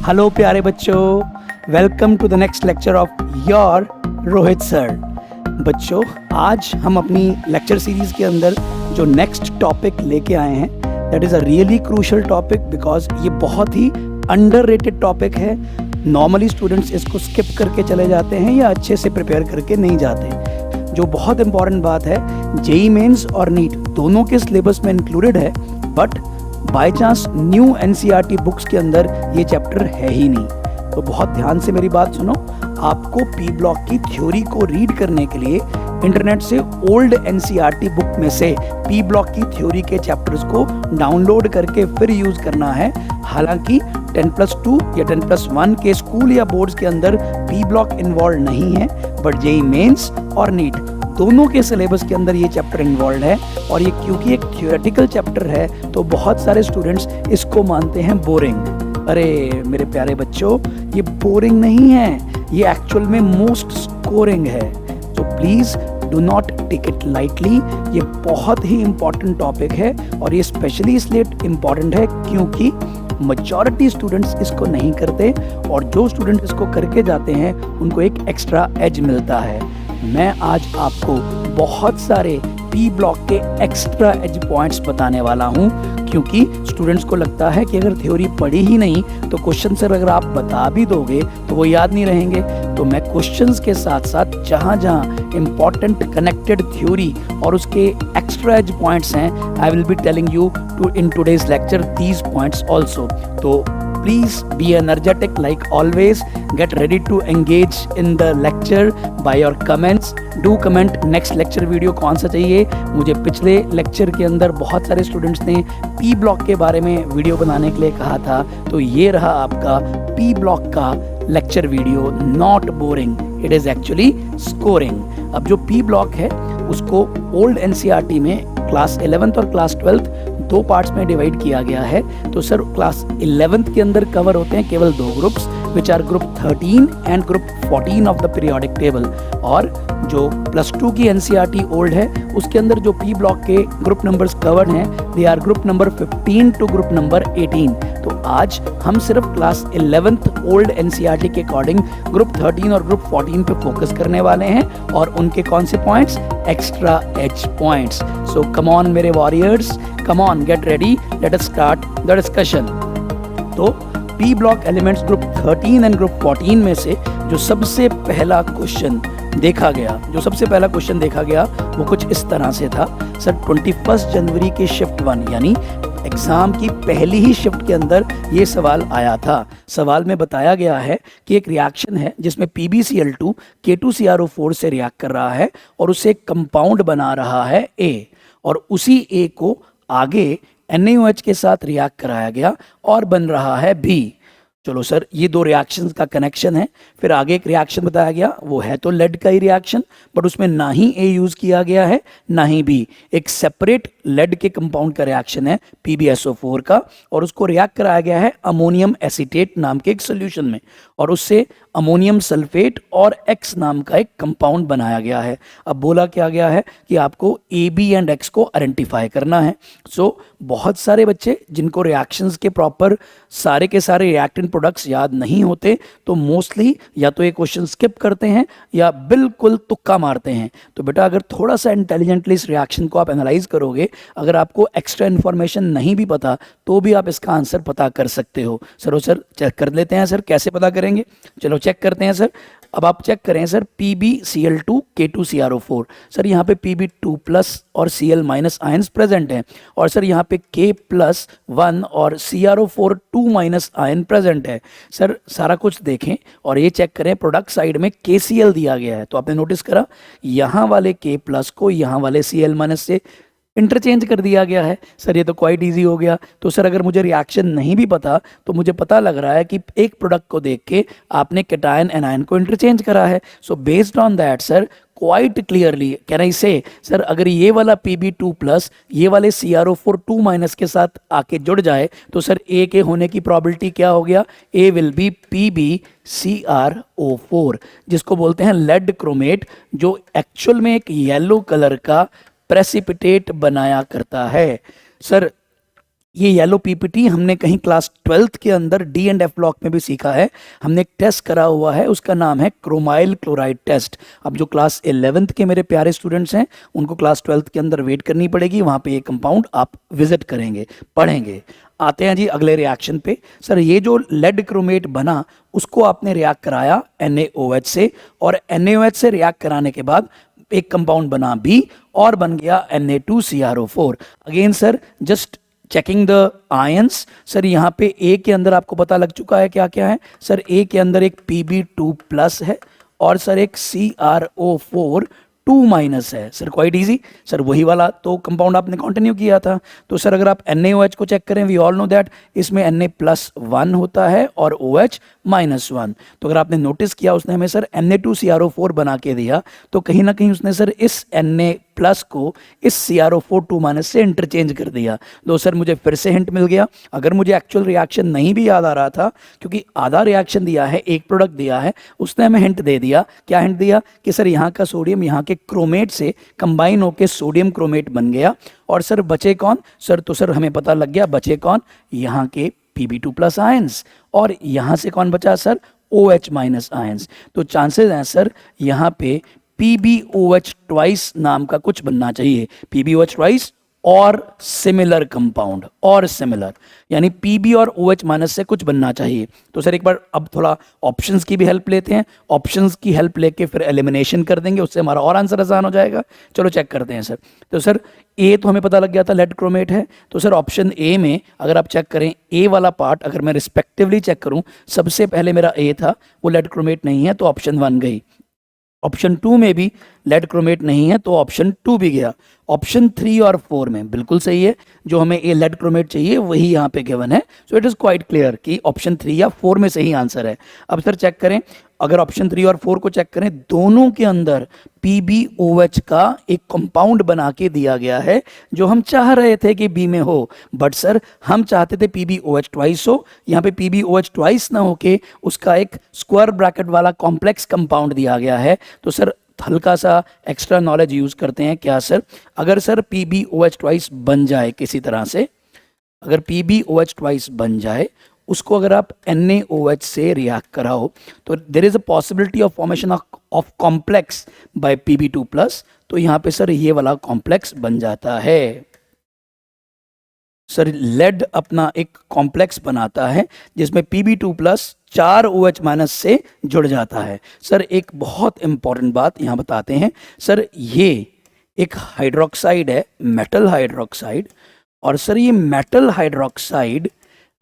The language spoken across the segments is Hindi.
हेलो प्यारे बच्चों, welcome to the next lecture of your Rohit sir. बच्चों, आज हम अपनी लेक्चर सीरीज़ के अंदर जो नेक्स्ट टॉपिक लेके आए हैं, that is a really crucial topic because ये बहुत ही अंडररेटेड टॉपिक है। नॉर्मली स्टूडेंट्स इसको स्किप करके चले जाते हैं या अच्छे से प्रिपेयर करके नहीं जाते। जो बहुत इंपॉर्टेंट बात है, जेईई मेंस और नीट दोनों के सिलेबस में इंक्लूडेड है, but by chance new NCERT books के अंदर ये चैप्टर है ही नहीं। तो बहुत ध्यान से मेरी बात सुनो। आपको पी ब्लॉक की थ्योरी को रीड करने के लिए इंटरनेट से ओल्ड एनसीईआरटी बुक में से पी ब्लॉक की थ्योरी के चैप्टर्स को डाउनलोड करके फिर यूज करना है। हालांकि 10+2 या 10+1 के स्कूल या बोर्ड्स के अंदर पी ब्लॉक इन्वॉल्व नहीं है, बट जेईई मेंस और नीट दोनों के सिलेबस के अंदर ये चैप्टर इन्वॉल्व है। और ये क्योंकि एक थ्योरेटिकल चैप्टर है तो बहुत सारे स्टूडेंट्स इसको मानते हैं बोरिंग। अरे मेरे प्यारे बच्चों, ये बोरिंग नहीं है, ये एक्चुअल में मोस्ट स्कोरिंग है। तो please do not take it lightly. ये बहुत ही इम्पॉर्टेंट टॉपिक है और ये स्पेशली इसलिए इम्पॉर्टेंट है क्योंकि मेजॉरिटी स्टूडेंट्स इसको नहीं करते और जो स्टूडेंट इसको करके जाते हैं उनको एक एक्स्ट्रा एज मिलता है। मैं आज आपको बहुत सारे पी ब्लॉक के एक्स्ट्रा एज पॉइंट्स बताने वाला हूं, क्योंकि स्टूडेंट्स को लगता है कि अगर थ्योरी पढ़ी ही नहीं तो क्वेश्चन सर अगर आप बता भी दोगे तो वो याद नहीं रहेंगे। तो मैं क्वेश्चंस के साथ साथ जहां जहां इंपॉर्टेंट कनेक्टेड थ्योरी और उसके एक्स्ट्रा एज पॉइंट्स हैं, I will be telling you in today's lecture these points also. तो please be energetic like always. Get ready to engage in the lecture by your comments. Do comment next lecture video कौन सा चाहिए। मुझे पिछले लेक्चर के अंदर बहुत सारे स्टूडेंट्स ने पी ब्लॉक के बारे में वीडियो बनाने के लिए कहा था, तो ये रहा आपका पी ब्लॉक का lecture video. Not boring, it is actually scoring. अब जो पी ब्लॉक है उसको ओल्ड एनसीईआरटी में क्लास 11th और क्लास 12th दो पार्ट्स में डिवाइड किया गया है। तो सर क्लास 11th के अंदर कवर होते हैं केवल दो groups, which are group 13 and group 14 of the periodic table. और जो +2 की एनसीईआरटी ओल्ड है उसके अंदर जो पी ब्लॉक के ग्रुप नंबर्स कवर्ड हैं, they are group number 15 to group number 18। तो आज हम सिर्फ क्लास 11th ओल्ड एनसीईआरटी के अकॉर्डिंग ग्रुप 13 और ग्रुप 14 पे फोकस करने वाले हैं और उनके कौन से points, extra edge points. So come on मेरे warriors, come on, get ready, let us start the discussion. तो P block elements group 13 and group 14 में से जो सबसे पहला क्वेश्चन देखा गया वो कुछ इस तरह से था। सर 21 जनवरी के शिफ्ट 1 यानी एग्जाम की पहली ही शिफ्ट के अंदर ये सवाल आया था। सवाल में बताया गया है कि एक रिएक्शन है जिसमें PbCl2 K2CrO4 से रिएक्ट कर रहा है और उसे एक कंपाउंड बना रहा है A, और उसी A को आगे NaOH के साथ रिएक्ट कराया गया और बन रहा है B। चलो सर, ये दो रिएक्शंस का कनेक्शन है। फिर आगे एक रिएक्शन बताया गया, वो है तो लेड का ही रिएक्शन, बट उसमें ना ही A यूज किया गया है ना ही B। एक सेपरेट लेड के कंपाउंड का रिएक्शन है PbSO4 का, और उसको रिएक्ट कराया गया है अमोनियम एसीटेट नाम के एक सोल्यूशन में, और उससे अमोनियम सल्फेट और X नाम का एक कंपाउंड बनाया गया है। अब बोला क्या गया है कि आपको A, B एंड X को आइडेंटिफाई करना है। सो बहुत सारे बच्चे जिनको रिएक्शंस के प्रॉपर सारे के सारे रिएक्टेंट प्रोडक्ट्स याद नहीं होते, तो मोस्टली या तो ये क्वेश्चन स्किप करते हैं या बिल्कुल तुक्का मारते हैं। तो बेटा अगर थोड़ा सा इंटेलिजेंटली इस रिएक्शन को आप एनालाइज करोगे, अगर आपको एक्स्ट्रा इन्फॉर्मेशन नहीं भी पता तो भी आप इसका आंसर पता कर सकते हो। सर चेक कर लेते हैं सर, कैसे पता करेंगे, चलो चेक करते हैं सर। अब आप चेक करें सर, PbCl2 K2CrO4, सर यहाँ पे Pb2+ और Cl- आयंस प्रेजेंट हैं, और सर यहाँ पे K+1 और CrO4 2- आयन प्रेजेंट है। सर सारा कुछ देखें और ये चेक करें, प्रोडक्ट साइड में KCl दिया गया है, तो आपने नोटिस करा यहाँ वाले K+ को यहाँ वाले Cl- से इंटरचेंज कर दिया गया है। सर ये तो क्वाइट इजी हो गया। तो सर अगर मुझे रिएक्शन नहीं भी पता तो मुझे पता लग रहा है कि एक प्रोडक्ट को देख के आपने कैटायन एनायन को इंटरचेंज करा है। So based on that sir quite clearly can I से, सर अगर ये वाला Pb2+ ये वाले CrO4 2- के साथ आके जुड़ जाए तो सर A के होने की प्रोबेबिलिटी क्या हो गया, A विल बी PbCrO4, जिसको बोलते हैं लेड क्रोमेट, जो एक्चुअल में एक येलो कलर का प्रेसिपिटेट बनाया करता है। सर ये येलो पीपीटी हमने कहीं क्लास 12th के अंदर डी एंड एफ ब्लॉक में भी सीखा है। हमने एक टेस्ट करा हुआ है, उसका नाम है क्रोमाइल क्लोराइड टेस्ट। अब जो क्लास 11th के मेरे प्यारे स्टूडेंट्स हैं उनको क्लास 12th के अंदर वेट करनी पड़ेगी, वहाँ पे ये कंपाउंड आप विजिट करेंगे, पढ़ेंगे। आते हैं जी अगले रिएक्शन पे। सर ये जो लेड क्रोमेट बना उसको आपने रिएक्ट कराया NaOH से, और NaOH से रिएक्ट कराने के बाद एक कंपाउंड बना B और बन गया Na2CrO4। Again sir just checking the ions. Sir यहाँ पे ए के अंदर आपको पता लग चुका है क्या क्या है। सर ए के अंदर एक Pb2+ है और सर एक CrO4 2- है। Sir quite easy. सर वही वाला तो कंपाउंड आपने कंटिन्यू किया था। तो सर अगर आप NaOH को चेक करें, वी ऑल नो दैट इसमें Na+1 होता है और OH-1। तो अगर आपने नोटिस किया उसने हमें सर Na2CrO4 बना के दिया, तो कहीं ना कहीं उसने सर इस Na+ को इस CrO4 2- से इंटरचेंज कर दिया। तो सर मुझे फिर से हिंट मिल गया। अगर मुझे एक्चुअल रिएक्शन नहीं भी याद आ रहा था, क्योंकि आधा रिएक्शन दिया है, एक प्रोडक्ट दिया है, उसने हमें हिंट दे दिया। क्या हिंट दिया? कि सर यहाँ का सोडियम यहाँ के क्रोमेट से कंबाइन होकर सोडियम क्रोमेट बन गया। और सर बचे कौन? सर तो सर हमें पता लग गया बचे कौन, यहाँ के Pb2+ आयंस, और यहाँ से कौन बचा सर? OH- ions. तो चांसेस हैं सर यहाँ पे PbOH नाम का कुछ बनना चाहिए। PbOH और सिमिलर कंपाउंड, और सिमिलर यानी Pb और OH- से कुछ बनना चाहिए। तो सर एक बार अब थोड़ा ऑप्शंस की भी हेल्प लेते हैं। ऑप्शंस की हेल्प लेके फिर एलिमिनेशन कर देंगे, उससे हमारा और आंसर आसान हो जाएगा। चलो चेक करते हैं सर। तो सर ए तो हमें पता लग गया था लेड क्रोमेट है। तो सर ऑप्शन ए में अगर आप चेक करें, ए वाला पार्ट अगर मैं रिस्पेक्टिवली चेक करूं, सबसे पहले मेरा ए था, वो लेड क्रोमेट नहीं है, तो ऑप्शन 1 गई। ऑप्शन 2 में भी लेड क्रोमेट नहीं है, तो ऑप्शन 2 भी गया। ऑप्शन 3 और 4 में बिल्कुल सही है, जो हमें ए लेड क्रोमेट चाहिए वही यहाँ पे गिवन है। So it is quite clear कि ऑप्शन 3 या 4 में सही आंसर है। अब सर चेक करें, अगर ऑप्शन 3 और 4 को चेक करें, दोनों के अंदर PbOH का एक कंपाउंड बना के दिया गया है, जो हम चाह रहे थे कि बी में हो। बट सर हम चाहते थे PbOH हो, यहाँ पे PbOH ना होके उसका एक स्क्वायर ब्रैकेट वाला कॉम्प्लेक्स कंपाउंड दिया गया है। तो सर हल्का सा एक्स्ट्रा नॉलेज यूज करते हैं। क्या सर? अगर सर PbOH बन जाए किसी तरह से, अगर PbOH बन जाए, उसको अगर आप NaOH से रिएक्ट कराओ, तो there is a possibility of formation of complex by Pb2+। तो यहाँ पे सर ये वाला कॉम्प्लेक्स बन जाता है। सर लेड अपना एक कॉम्प्लेक्स बनाता है जिसमें Pb2+ 4 OH- से जुड़ जाता है। सर एक बहुत इंपॉर्टेंट बात यहाँ बताते हैं। सर ये एक हाइड्रोक्साइड है, मेटल हाइड्रोक्साइड, और सर ये मेटल हाइड्रोक्साइड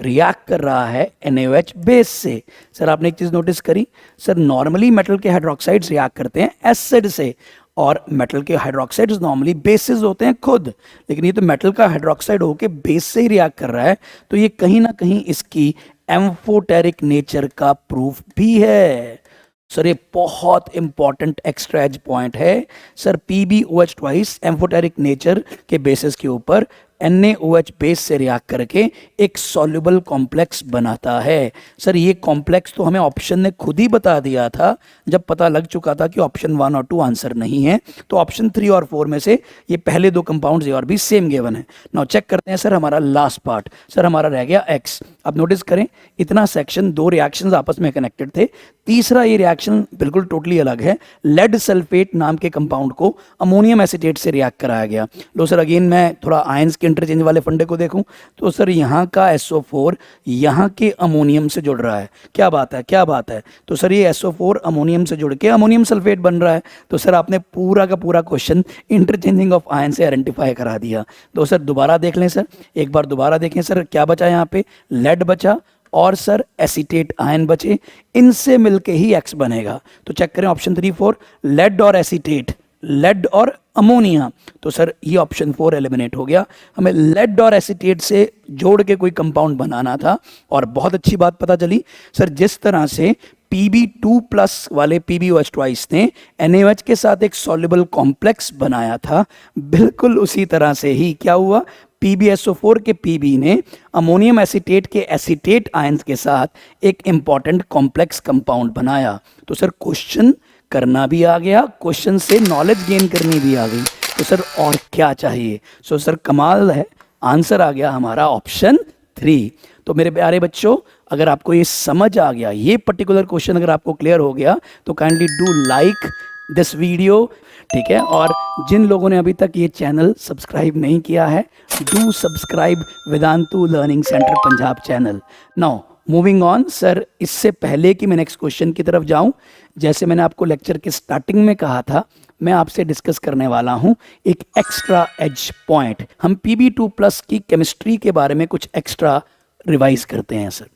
रिएक्ट कर रहा है NaOH बेस से। सर आपने एक चीज़ नोटिस करी, सर नॉर्मली मेटल के हाइड्रोक्साइड्स रिएक्ट करते हैं एसिड से, और मेटल के हाइड्रोक्साइड्स नॉर्मली बेसिस होते हैं खुद, लेकिन ये तो मेटल का हाइड्रोक्साइड होके बेस से ही रिएक्ट कर रहा है। तो ये कहीं ना कहीं इसकी एम्फोटेरिक नेचर का प्रूफ भी है। सर ये बहुत इंपॉर्टेंट एक्स्ट्रा एज पॉइंट है। सर PbOH एम्फोटेरिक नेचर के बेसिस के ऊपर NaOH बेस से रिएक्ट करके एक सॉल्युबल कॉम्प्लेक्स बनाता है। सर ये कॉम्प्लेक्स तो हमें ऑप्शन ने खुद ही बता दिया था, जब पता लग चुका था कि ऑप्शन 1 और 2 आंसर नहीं है, तो ऑप्शन 3 और 4 में से ये पहले दो कंपाउंड्स और भी सेम गिवन है। नाउ चेक करते हैं सर हमारा लास्ट पार्ट। सर हमारा रह गया X। अब नोटिस करें, इतना सेक्शन 2 रिएक्शंस आपस में कनेक्टेड थे, तीसरा ये रिएक्शन बिल्कुल टोटली अलग है। लेड सल्फेट नाम के कंपाउंड को अमोनियम एसीटेट से रिएक्ट कराया गया। लो सर अगेन मैं थोड़ा आयंस के इंटरचेंज वाले फंडे को देखूं, तो सर यहाँ का SO4 यहाँ के अमोनियम से जुड़ रहा है। क्या बात है, क्या बात है। तो सर ये SO4 अमोनियम से जुड़ के अमोनियम सल्फेट बन रहा है। तो सर आपने पूरा का पूरा क्वेश्चन इंटरचेंजिंग ऑफ आयन से आइडेंटिफाई करा दिया। तो सर दोबारा देख लें, सर एक बार दोबारा देखें। सर क्या बचा यहाँ पे? लेड बचा और सर एसीटेट आयन बचे, इनसे मिलके ही X बनेगा। तो चेक करें ऑप्शन 3 4, लेड और एसीटेट, लेड और अमोनिया। तो सर ये ऑप्शन 4 एलिमिनेट हो गया। हमें लेड और एसीटेट से जोड़ के कोई कंपाउंड बनाना था, और बहुत अच्छी बात पता चली सर, जिस तरह से Pb2+ वाले PbOH ने NaOH के साथ एक सॉल्युबल कॉम्प्लेक्स बनाया था, बिल्कुल उसी तरह से ही क्या हुआ, PbSO4 के Pb ने अमोनियम एसीटेट के एसीटेट आयंस के साथ एक इंपॉर्टेंट कॉम्प्लेक्स कंपाउंड बनाया। तो सर क्वेश्चन करना भी आ गया, क्वेश्चन से नॉलेज गेन करनी भी आ गई। तो सर और क्या चाहिए? सो सर कमाल है, आंसर आ गया हमारा ऑप्शन 3। तो मेरे प्यारे बच्चों, अगर आपको ये समझ आ गया, ये पर्टिकुलर क्वेश्चन अगर आपको क्लियर हो गया, तो kindly do like this video, ठीक है। और जिन लोगों ने अभी तक ये चैनल सब्सक्राइब नहीं किया है, do subscribe Vedantu learning centre Punjab channel. Now moving on sir, इससे पहले कि मैं नेक्स्ट क्वेश्चन की तरफ जाऊं, जैसे मैंने आपको लेक्चर के स्टार्टिंग में कहा था, मैं आपसे डिस्कस करने वाला हूं एक एक्स्ट्रा एज पॉइंट। हम PB2+ की केमिस्ट्री के बारे में कुछ एक्स्ट्रा रिवाइज करते हैं sir.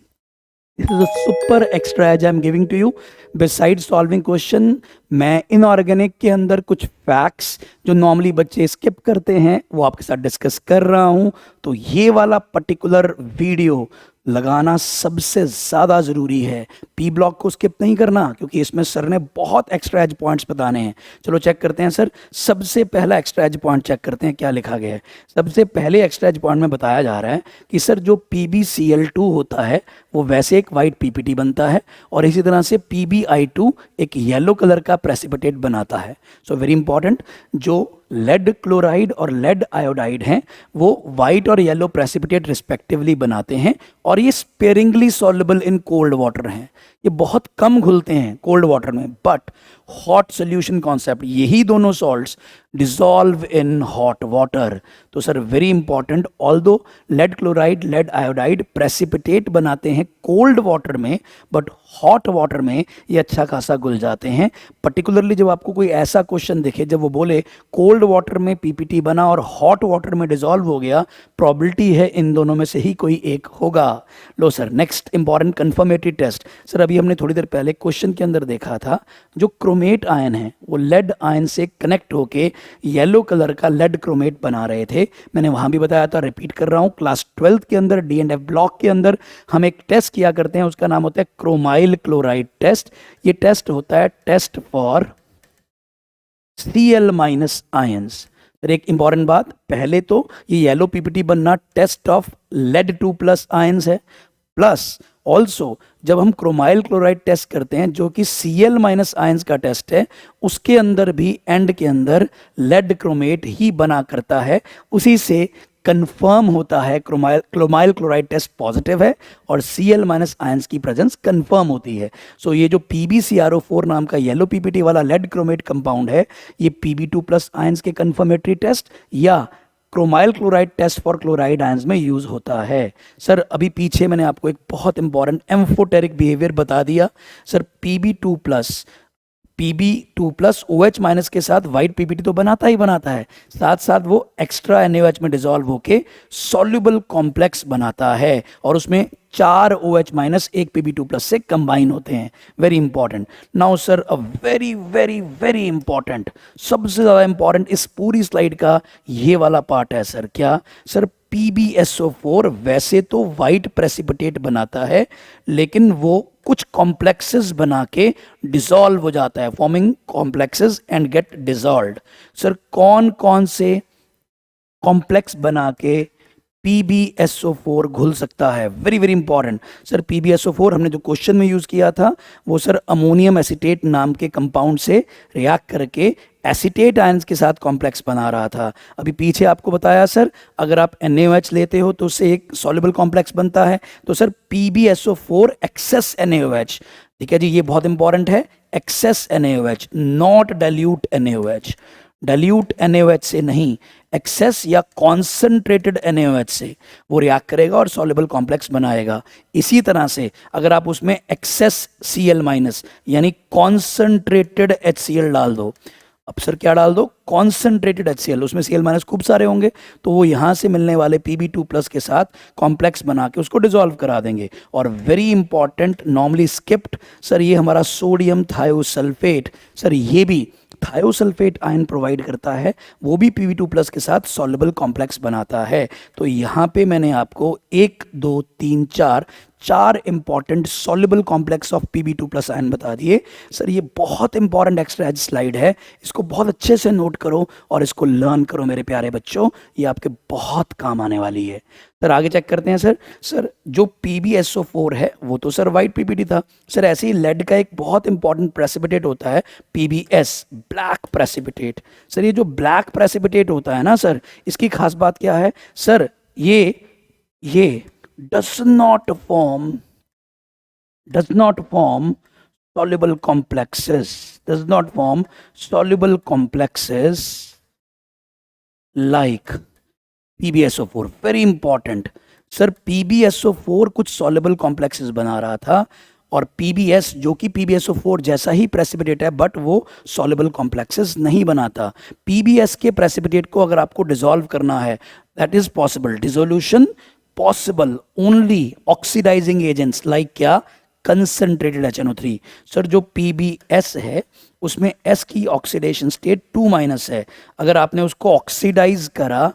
This is a super extra edge I am giving to you. Beside solving question, मैं इनऑर्गेनिक के अंदर कुछ फैक्ट्स जो नॉर्मली बच्चे स्किप करते हैं वो आपके साथ डिस्कस कर रहा हूं। तो ये वाला पर्टिकुलर वीडियो लगाना सबसे ज़्यादा ज़रूरी है। पी ब्लॉक को स्किप नहीं करना, क्योंकि इसमें सर ने बहुत एक्स्ट्रा एज पॉइंट्स बताने हैं। चलो चेक करते हैं सर। सबसे पहला एक्स्ट्रा एज पॉइंट चेक करते हैं क्या लिखा गया है। सबसे पहले एक्स्ट्रा एज पॉइंट में बताया जा रहा है कि सर जो PbCl2 होता है वो वैसे एक वाइट PPT बनता है, और इसी तरह से PbI2 एक येलो कलर का प्रेसिपिटेट बनाता है। सो वेरी इंपॉर्टेंट, जो लेड क्लोराइड और लेड आयोडाइड हैं वो वाइट और येलो प्रेसिपिटेट रिस्पेक्टिवली बनाते हैं, और ये sparingly soluble in cold water हैं। ये बहुत कम घुलते हैं कोल्ड वाटर में, बट हॉट सोल्यूशन कॉन्सेप्ट, यही दोनों salts dissolve in hot water. तो sir very important, although lead chloride lead iodide precipitate बनाते हैं कोल्ड वाटर में, बट हॉट वाटर में ये अच्छा खासा घुल जाते हैं। पर्टिकुलरली जब आपको कोई ऐसा क्वेश्चन दिखे जब वो बोले कोल्ड वाटर में PPT बना और हॉट वाटर में डिसॉल्व हो गया, प्रॉबिलिटी है इन दोनों में से ही कोई एक होगा। लो sir, next important confirmatory test. Sir अभी हमने थोड़ी देर पहले क्वेश्चन के अंदर देखा था, जो क्रोमेट आयन है वो लेड आयन से कनेक्ट होके येलो कलर का लेड क्रोमेट बना रहे थे। मैंने वहां भी बताया था, रिपीट कर रहा हूं, क्लास 12 के अंदर D&F ब्लॉक के अंदर हम एक टेस्ट किया करते हैं, उसका नाम होता है क्रोमाइल क्लोराइड टेस्ट। ये टेस्ट होता है टेस्ट फॉर Cl- आयंस। एक इंपॉर्टेंट बात, पहले तो ये येलो PPT बनना टेस्ट ऑफ lead2+ आयंस है, प्लस ऑल्सो जब हम क्रोमाइल क्लोराइड टेस्ट करते हैं जो कि Cl- आयंस का टेस्ट है, उसके अंदर भी एंड के अंदर लेड क्रोमेट ही बना करता है। उसी से कंफर्म होता है क्रोमाइल क्लोराइड टेस्ट पॉजिटिव है और Cl- आयंस की प्रेजेंस कंफर्म होती है। सो ये जो PbCrO4 नाम का येलो PPT वाला लेड क्रोमेट कंपाउंड है, ये Pb2+ आयंस के कंफर्मेटरी टेस्ट या chromyl chloride test for chloride ions में यूज होता है। सर अभी पीछे मैंने आपको एक बहुत इंपॉर्टेंट एम्फोटेरिक बिहेवियर बता दिया। सर Pb2+ OH- के साथ वाइट PPT तो बनाता ही बनाता है, साथ साथ वो एक्स्ट्रा NaOH में डिसॉल्व होके सॉल्युबल कॉम्प्लेक्स बनाता है, और उसमें 4 OH- एक Pb2+ से कंबाइन होते हैं। Very important. Now sir a very very very important, सबसे ज़्यादा इंपॉर्टेंट इस पूरी स्लाइड का ये वाला पार्ट है सर। क्या सर? PbSO4 वैसे तो वाइट प्रेसिपिटेट बनाता है, लेकिन वो कुछ कॉम्प्लेक्सेस बना के डिसॉल्व हो जाता है, forming complexes and get dissolved. Sir कौन कौन से कॉम्प्लेक्स बना के PbSO4 घुल सकता है? Very very important sir. PbSO4 हमने जो क्वेश्चन में यूज किया था वो सर अमोनियम एसीटेट नाम के कंपाउंड से रिएक्ट करके एसीटेट आयंस के साथ कॉम्प्लेक्स बना रहा था। अभी पीछे आपको बताया सर, अगर आप NaOH लेते हो तो उससे एक सॉल्युबल कॉम्प्लेक्स बनता है। तो सर PbSO4 एक्सेस NaOH, ठीक है जी, ये बहुत इंपॉर्टेंट है, excess NaOH, not dilute NaOH। Dilute NaOH से नहीं, एक्सेस या कॉन्सेंट्रेटेड NaOH से वो रिएक्ट करेगा और सॉल्युबल कॉम्प्लेक्स बनाएगा। इसी तरह से अगर आप उसमें एक्सेस Cl- यानी कॉन्सेंट्रेटेड HCl डाल दो, अब सर क्या डाल दो? कॉन्सेंट्रेटेड HCl, उसमें Cl- खूब सारे होंगे, तो वो यहाँ से मिलने वाले Pb2+ के साथ कॉम्प्लेक्स बना के उसको डिसॉल्व करा देंगे। और very important, normally skipped sir, ये हमारा सोडियम थायोसल्फेट, सर ये भी थायोसल्फेट आयन प्रोवाइड करता है, वो भी Pb2+ के साथ सॉल्युबल कॉम्प्लेक्स बनाता है। तो यहाँ पे मैंने आपको 1 2 3 4 important soluble complex of Pb2+ ion बता दिए। सर ये बहुत इंपॉर्टेंट एक्स्ट्रा एज स्लाइड है, इसको बहुत अच्छे से नोट करो और इसको लर्न करो मेरे प्यारे बच्चों, ये आपके बहुत काम आने वाली है। सर आगे चेक करते हैं सर। सर जो PbSO4 है वो तो सर वाइट PPT था। सर ऐसे ही लेड का एक बहुत इंपॉर्टेंट प्रेसिपिटेट होता है PbS, ब्लैक प्रेसिपिटेट। सर ये जो ब्लैक प्रेसिपिटेट होता है ना सर, इसकी खास बात क्या है? सर ये does not form soluble complexes like PbSO4. Very important sir, PbSO4 कुछ सॉल्युबल कॉम्प्लेक्सेस बना रहा था, और PbS जो कि PbSO4 जैसा ही प्रेसिपिटेट है बट वो सॉल्युबल कॉम्प्लेक्सेस नहीं बनाता। PbS के प्रेसिपिटेट को अगर आपको डिसॉल्व करना है, that is possible, dissolution possible only oxidizing agents like क्या, कंसंट्रेटेड HNO3। सर जो PbS है उसमें S की ऑक्सीडेशन स्टेट 2- है, अगर आपने उसको ऑक्सीडाइज करा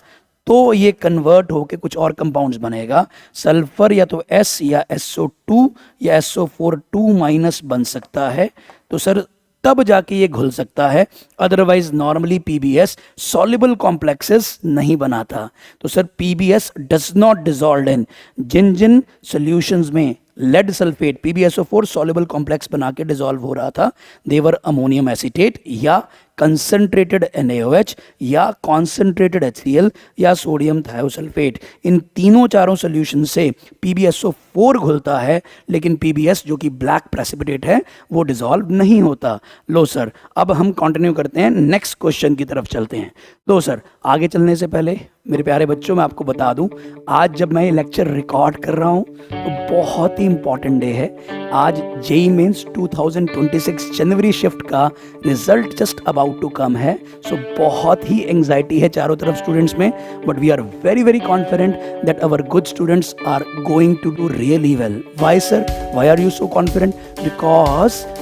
तो ये कन्वर्ट होके कुछ और कंपाउंड्स बनेगा, सल्फर या तो S या SO2 या SO4 2- बन सकता है, तो सर तब जाके ये घुल सकता है, otherwise normally PbS soluble complexes नहीं बनाता। तो sir PbS does not dissolve in, जिन सॉल्यूशंस में lead sulphate PbSO4 soluble complex बना के डिसॉल्व हो रहा था, देवर अमोनियम एसीटेट या कंसंट्रेटेड NaOH या कॉन्सेंट्रेटेड HCl या सोडियम थायोसल्फेट। इन तीनों चारों सॉल्यूशन से PbSO4 घुलता है, लेकिन PbS जो कि ब्लैक प्रेसिपिटेट है वो डिसॉल्व नहीं होता। लो सर, अब हम कंटिन्यू करते हैं, नेक्स्ट क्वेश्चन की तरफ चलते हैं। लो सर, आगे चलने से पहले मेरे प्यारे बच्चों मैं आपको बता दूं, आज जब मैं ये लेक्चर रिकॉर्ड कर रहा हूं तो बहुत ही इंपॉर्टेंट डे है। आज JEE मेंस 2026 जनवरी शिफ्ट का result just about to come है, सो बहुत ही एंग्जाइटी है चारों तरफ स्टूडेंट्स में, but we are very very confident that our good students are going to do really well. Why sir, why are you so confident?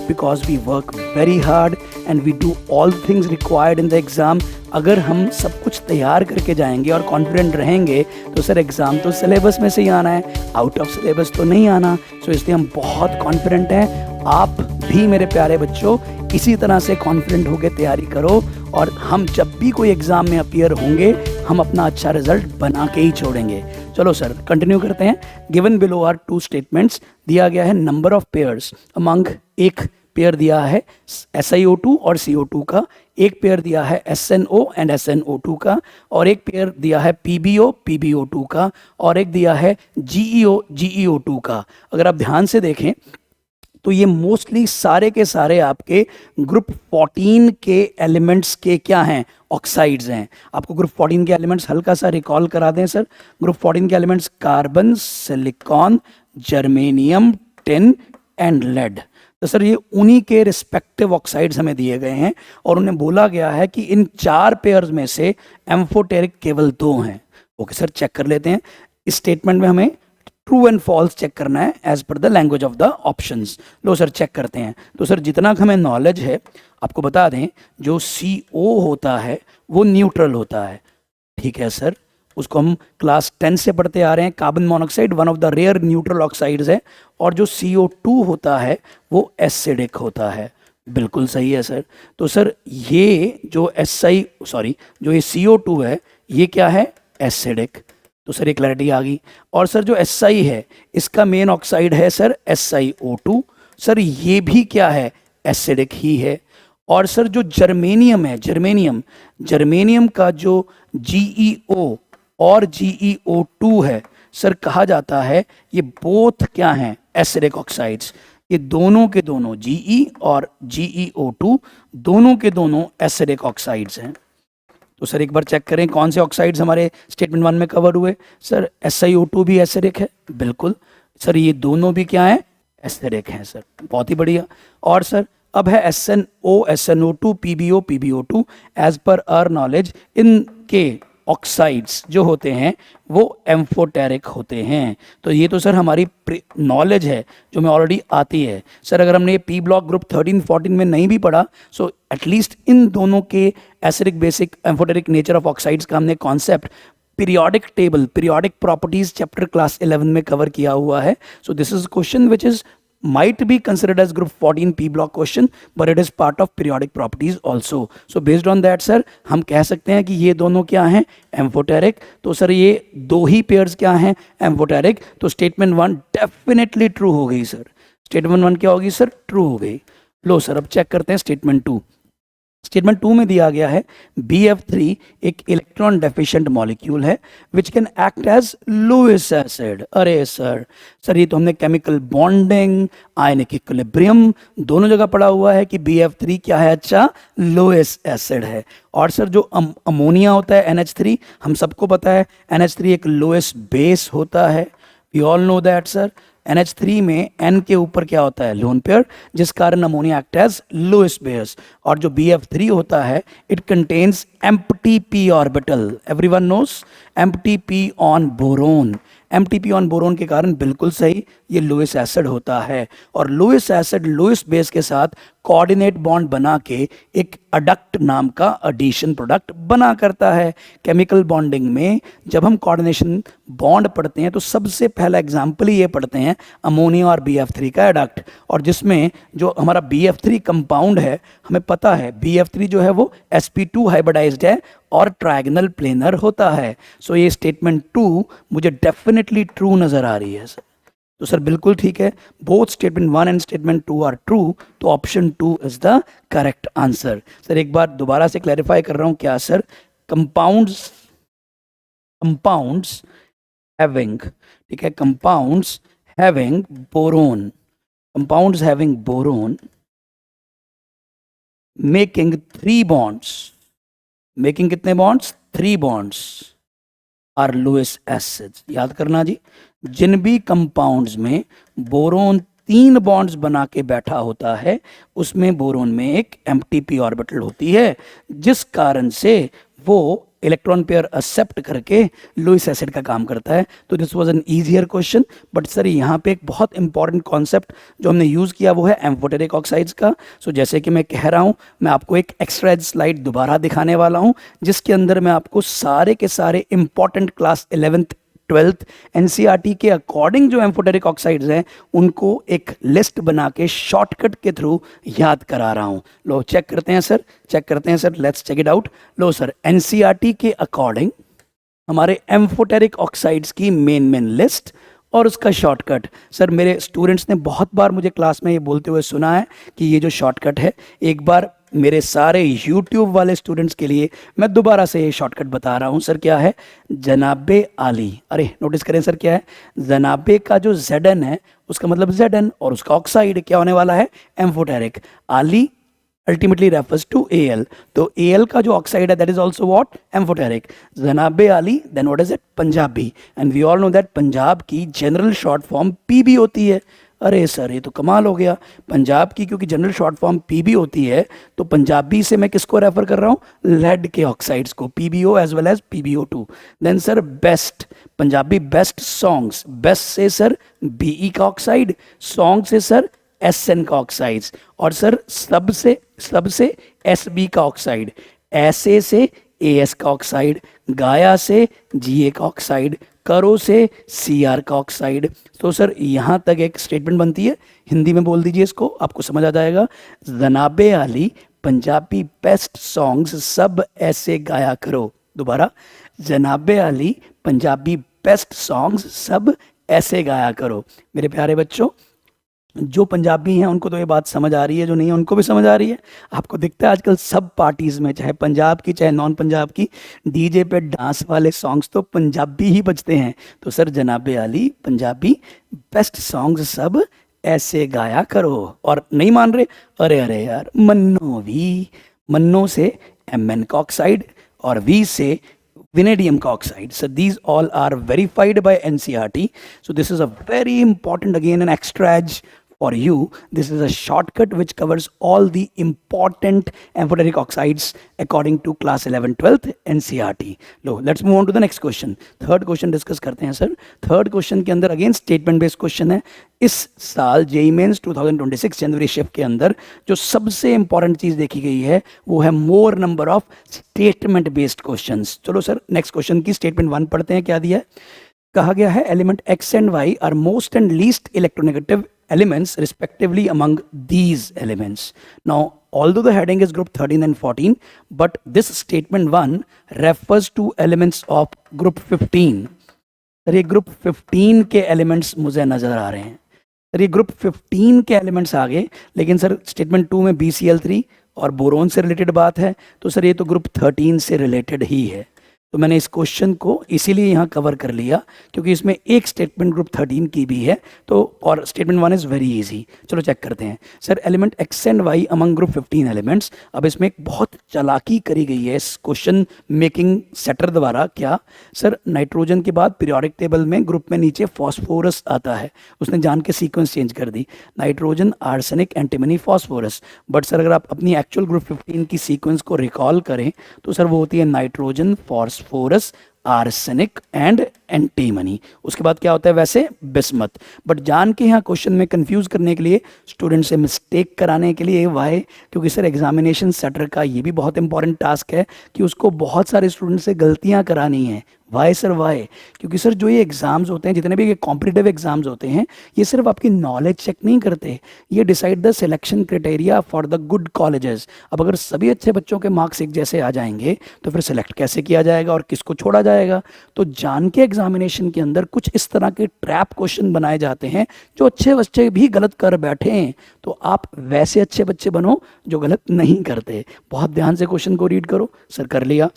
Because we work very hard and we do all things required in the exam. अगर हम सब कुछ तैयार करके जाएंगे और कॉन्फिडेंट रहेंगे तो सर एग्ज़ाम तो सिलेबस में से ही आना है, आउट ऑफ सिलेबस तो नहीं आना। सो इसलिए हम बहुत कॉन्फिडेंट हैं। आप भी मेरे प्यारे बच्चों इसी तरह से कॉन्फिडेंट होकर तैयारी करो, और हम जब भी कोई एग्ज़ाम में अपीयर होंगे हम अपना अच्छा रिजल्ट बना के ही छोड़ेंगे। चलो सर कंटिन्यू करते हैं। गिवन बिलो आर 2 स्टेटमेंट्स, दिया गया है नंबर ऑफ पेयर्स अमंग, एक पेयर दिया है SiO2 और CO2 का, एक पेयर दिया है SNO एंड SNO2 का, और एक पेयर दिया है PbO PbO2 का, और एक दिया है GeO GeO2 का। अगर आप ध्यान से देखें तो ये मोस्टली सारे के सारे आपके ग्रुप 14 के एलिमेंट्स के क्या हैं, ऑक्साइड्स हैं। आपको ग्रुप 14 के एलिमेंट्स हल्का सा रिकॉल करा दें सर। ग्रुप 14 के elements carbon, silicon, germanium, tin and lead. तो सर ये उन्हीं के रिस्पेक्टिव ऑक्साइड्स हमें दिए गए हैं, और उन्हें बोला गया है कि इन 4 पेयर्स में से एम्फोटेरिक केवल 2 हैं। ओके सर, चेक कर लेते हैं। इस स्टेटमेंट में हमें ट्रू एंड फॉल्स चेक करना है एज पर the language of the options. लो सर चेक करते हैं। तो सर जितना हमें नॉलेज है आपको बता दें, जो CO होता है वो न्यूट्रल होता है, ठीक है सर, उसको हम क्लास 10 से पढ़ते आ रहे हैं। Carbon monoxide one of the rare neutral oxides है, और जो CO2 होता है वो एसिडिक होता है। बिल्कुल सही है सर। तो सर ये जो जो ये CO2 है ये क्या है, एसिडिक। तो सर ये क्लैरिटी आ गई। और सर जो Si है इसका मेन ऑक्साइड है सर SiO2, सर ये भी क्या है, एसिडिक ही है। और सर जो जर्मेनियम है, जर्मेनियम का जो GeO और GeO2 है सर, कहा जाता है ये बोथ क्या हैं, एसिडिक ऑक्साइड्स। ये दोनों के दोनों Ge और GeO2 दोनों के दोनों एसिडिक ऑक्साइड्स हैं। तो सर एक बार चेक करें कौन से ऑक्साइड्स हमारे स्टेटमेंट 1 में कवर हुए। सर SiO2 भी एसिडिक है, बिल्कुल सर, ये दोनों भी क्या हैं, एसिडिक हैं सर, बहुत ही बढ़िया। और सर अब है SNO SNO2 PbO PbO2, as पर आवर नॉलेज इनके ऑक्साइड्स जो होते हैं वो एम्फोटेरिक होते हैं। तो ये तो सर हमारी नॉलेज है जो हमें ऑलरेडी आती है सर। अगर हमने पी ब्लॉक ग्रुप 13-14 में नहीं भी पढ़ा, सो एटलीस्ट इन दोनों के acidic basic amphoteric nature of oxides का हमने concept periodic table, periodic properties chapter class 11 में कवर किया हुआ है। सो this is question which is might be considered as group 14 P block question, but it is part of periodic properties also. So based on that sir हम कह सकते हैं कि ये दोनों क्या हैं, एम्फोटेरिक। तो सर ये दो ही पेयर्स क्या हैं, एम्फोटेरिक। तो स्टेटमेंट 1 डेफिनेटली ट्रू हो गई सर। स्टेटमेंट 1 क्या होगी सर, ट्रू हो गई। लो सर अब चेक करते हैं स्टेटमेंट 2। स्टेटमेंट 2 में दिया गया है BF3 एक इलेक्ट्रॉन डेफिशिएंट मॉलिक्यूल है which can act as Lewis acid. अरे सर ये तो हमने केमिकल बॉन्डिंग, आयनिक इक्विलिब्रियम दोनों जगह पढ़ा हुआ है कि BF3 क्या है, अच्छा लुईस एसिड है। और सर जो अमोनिया होता है NH3, हम सबको पता है NH3 एक लुईस बेस होता है, we all know that sir. NH3 में N के ऊपर क्या होता है, लोन पेयर, जिस कारण ammonia act as Lewis base. और जो BF3 होता है it contains empty p orbital, everyone knows empty p on boron. Empty p on boron के कारण बिल्कुल सही ये लुईस एसिड होता है। और लुईस एसिड लुईस बेस के साथ कोऑर्डिनेट बॉन्ड बना के एक अडक्ट नाम का एडिशन प्रोडक्ट बना करता है। केमिकल बॉन्डिंग में जब हम कोऑर्डिनेशन बॉन्ड पढ़ते हैं तो सबसे पहला एग्जाम्पल ही ये पढ़ते हैं अमोनिया और BF3 का एडक्ट, और जिसमें जो हमारा BF3 कंपाउंड है हमें पता है BF3 जो है वो sp2 हाइब्रिडाइज्ड है और ट्रायगोनल प्लेनर होता है। सो ये स्टेटमेंट 2 मुझे डेफिनेटली ट्रू नजर आ रही है सर। तो सर बिल्कुल ठीक है, both statement 1 and statement 2 are true, तो option 2 is the correct answer. Sir एक बार दोबारा से क्लैरिफाई कर रहा हूं, क्या सर कंपाउंड्स हैविंग, ठीक है, compounds having boron making 3 bonds, making कितने bonds, 3 bonds are Lewis acids. याद करना जी, जिन भी कंपाउंड्स में बोरोन 3 बॉन्ड्स बना के बैठा होता है उसमें बोरोन में एक एम्प्टी p ऑर्बिटल होती है, जिस कारण से वो इलेक्ट्रॉन पेयर एक्सेप्ट करके लुईस एसिड का काम करता है। तो this was an easier question, but sir यहाँ पे एक बहुत इंपॉर्टेंट कॉन्सेप्ट जो हमने यूज़ किया वो है एम्फोटेरिक ऑक्साइड्स का। सो जैसे कि मैं कह रहा हूँ, मैं आपको एक एक्स्ट्रा स्लाइड दोबारा दिखाने वाला हूँ जिसके अंदर मैं आपको सारे के सारे important class 11th 12th NCERT के अकॉर्डिंग जो एम्फोटेरिक ऑक्साइड्स हैं उनको एक लिस्ट बना के शॉर्टकट के थ्रू याद करा रहा हूं। लो चेक करते हैं sir, let's check it out. लो सर, NCERT के अकॉर्डिंग हमारे एम्फोटेरिक ऑक्साइड्स की मेन लिस्ट और उसका शॉर्टकट। सर मेरे स्टूडेंट्स ने बहुत बार मुझे क्लास में ये बोलते हुए सुना है कि ये जो शॉर्टकट है, एक बार मेरे सारे YouTube वाले स्टूडेंट्स के लिए मैं दोबारा से ये शॉर्टकट बता रहा हूँ। सर क्या है, जनाबे आली, अरे नोटिस करें सर क्या है, जनाबे का जो Zn है उसका मतलब Zn और उसका ऑक्साइड क्या होने वाला है, एम्फोटेरिक। आली अल्टीमेटली रेफर्स टू Al, तो Al का जो ऑक्साइड है that is also what, amphoteric. जनाबे आली, then what is it, Punjabi, and we all know that Punjab की जनरल शॉर्ट फॉर्म PB होती है। अरे सर ये तो कमाल हो गया, पंजाब की क्योंकि जनरल शॉर्ट फॉर्म PB होती है तो पंजाबी से मैं किसको रेफर कर रहा हूँ, लेड के ऑक्साइड्स को, PBO as well as PBO2। Then sir best, Punjabi best songs, best से सर BE का ऑक्साइड, सॉन्ग से सर SN का ऑक्साइड्स, और सर सबसे SB का ऑक्साइड, ऐसे से AS का ऑक्साइड, गाया से GA का ऑक्साइड, करो से CR का ऑक्साइड। तो सर यहाँ तक एक स्टेटमेंट बनती है, हिंदी में बोल दीजिए इसको, आपको समझ आ जाएगा। जनाबे आली पंजाबी बेस्ट सॉन्ग्स सब ऐसे गाया करो। दोबारा, जनाबे आली पंजाबी बेस्ट सॉन्ग्स सब ऐसे गाया करो। मेरे प्यारे बच्चों, जो पंजाबी हैं उनको तो ये बात समझ आ रही है, जो नहीं है उनको भी समझ आ रही है। आपको दिखता है आजकल सब पार्टीज़ में, चाहे पंजाब की चाहे नॉन पंजाब की, डीजे पे डांस वाले सॉन्ग्स तो पंजाबी ही बजते हैं। तो सर जनाबे आली पंजाबी बेस्ट सॉन्ग्स सब ऐसे गाया करो। और नहीं मान रहे, अरे यार मन्नो से MN का ऑक्साइड और V से vanadium का oxide. So these all are verified by NCERT. So this is a very important, again, an extra edge for you. This is a shortcut which covers all the important amphoteric oxides according to class 11 12th NCERT. Low let's move on to the next question. Third question discuss करते हैं सर। थर्ड क्वेश्चन के अंदर अगेन स्टेटमेंट बेस्ड क्वेश्चन है। इस साल जेईई मेंस 2026 जनवरी शिफ्ट के अंदर जो सबसे इंपॉर्टेंट चीज देखी गई है वो है more number of statement based questions. चलो सर नेक्स्ट क्वेश्चन की स्टेटमेंट 1 पढ़ते हैं। क्या दिया है, कहा गया है element X and Y are most and least electronegative elements respectively among these elements. Now, although the heading is group 13 and 14, but this statement 1 refers to elements of group 15. Sir ये ग्रुप 15 के एलिमेंट्स मुझे नजर आ रहे हैं। सर ये ग्रुप 15 के एलिमेंट्स आ गए, लेकिन सर स्टेटमेंट 2 में BCl3 और बोरोन से रिलेटेड बात है तो सर ये तो ग्रुप 13 से रिलेटेड ही है। तो मैंने इस क्वेश्चन को इसीलिए यहाँ कवर कर लिया क्योंकि इसमें एक स्टेटमेंट ग्रुप 13 की भी है, तो और स्टेटमेंट 1 इज़ वेरी इजी। चलो चेक करते हैं sir, element X and Y among group 15 elements. अब इसमें एक बहुत चालाकी करी गई है इस क्वेश्चन मेकिंग सेटर द्वारा। क्या सर, नाइट्रोजन के बाद पीरियोडिक टेबल में ग्रुप में नीचे फॉस्फोरस आता है, उसने जान के सीक्वेंस चेंज कर दी, nitrogen, arsenic, antimony, phosphorus. But sir अगर आप अपनी एक्चुअल ग्रुप 15 की सीक्वेंस को रिकॉल करें तो सर वो होती है nitrogen, phosphorus, arsenic and antimony. उसके बाद क्या होता है वैसे, बिस्मथ। बट जान के यहाँ क्वेश्चन में कंफ्यूज करने के लिए, स्टूडेंट से मिस्टेक कराने के लिए, वाई, क्योंकि सर एग्जामिनेशन सेटर का ये भी बहुत इंपॉर्टेंट टास्क है कि उसको बहुत सारे स्टूडेंट से गलतियाँ करानी हैं। Why sir, why? क्योंकि सर जो ये एग्जाम्स होते हैं, जितने भी ये कॉम्पिटिटिव एग्जाम्स होते हैं, ये सिर्फ आपकी नॉलेज चेक नहीं करते, ये decide the selection criteria for the good colleges. अब अगर सभी अच्छे बच्चों के मार्क्स एक जैसे आ जाएंगे तो फिर सिलेक्ट कैसे किया जाएगा और किसको छोड़ा जाएगा? तो जान के एग्जामिनेशन के अंदर कुछ इस तरह के ट्रैप क्वेश्चन बनाए जाते हैं जो अच्छे बच्चे भी गलत कर बैठे हैं, तो आप वैसे अच्छे बच्चे बनो जो गलत नहीं करते। बहुत ध्यान से क्वेश्चन को रीड करो। सर कर लिया,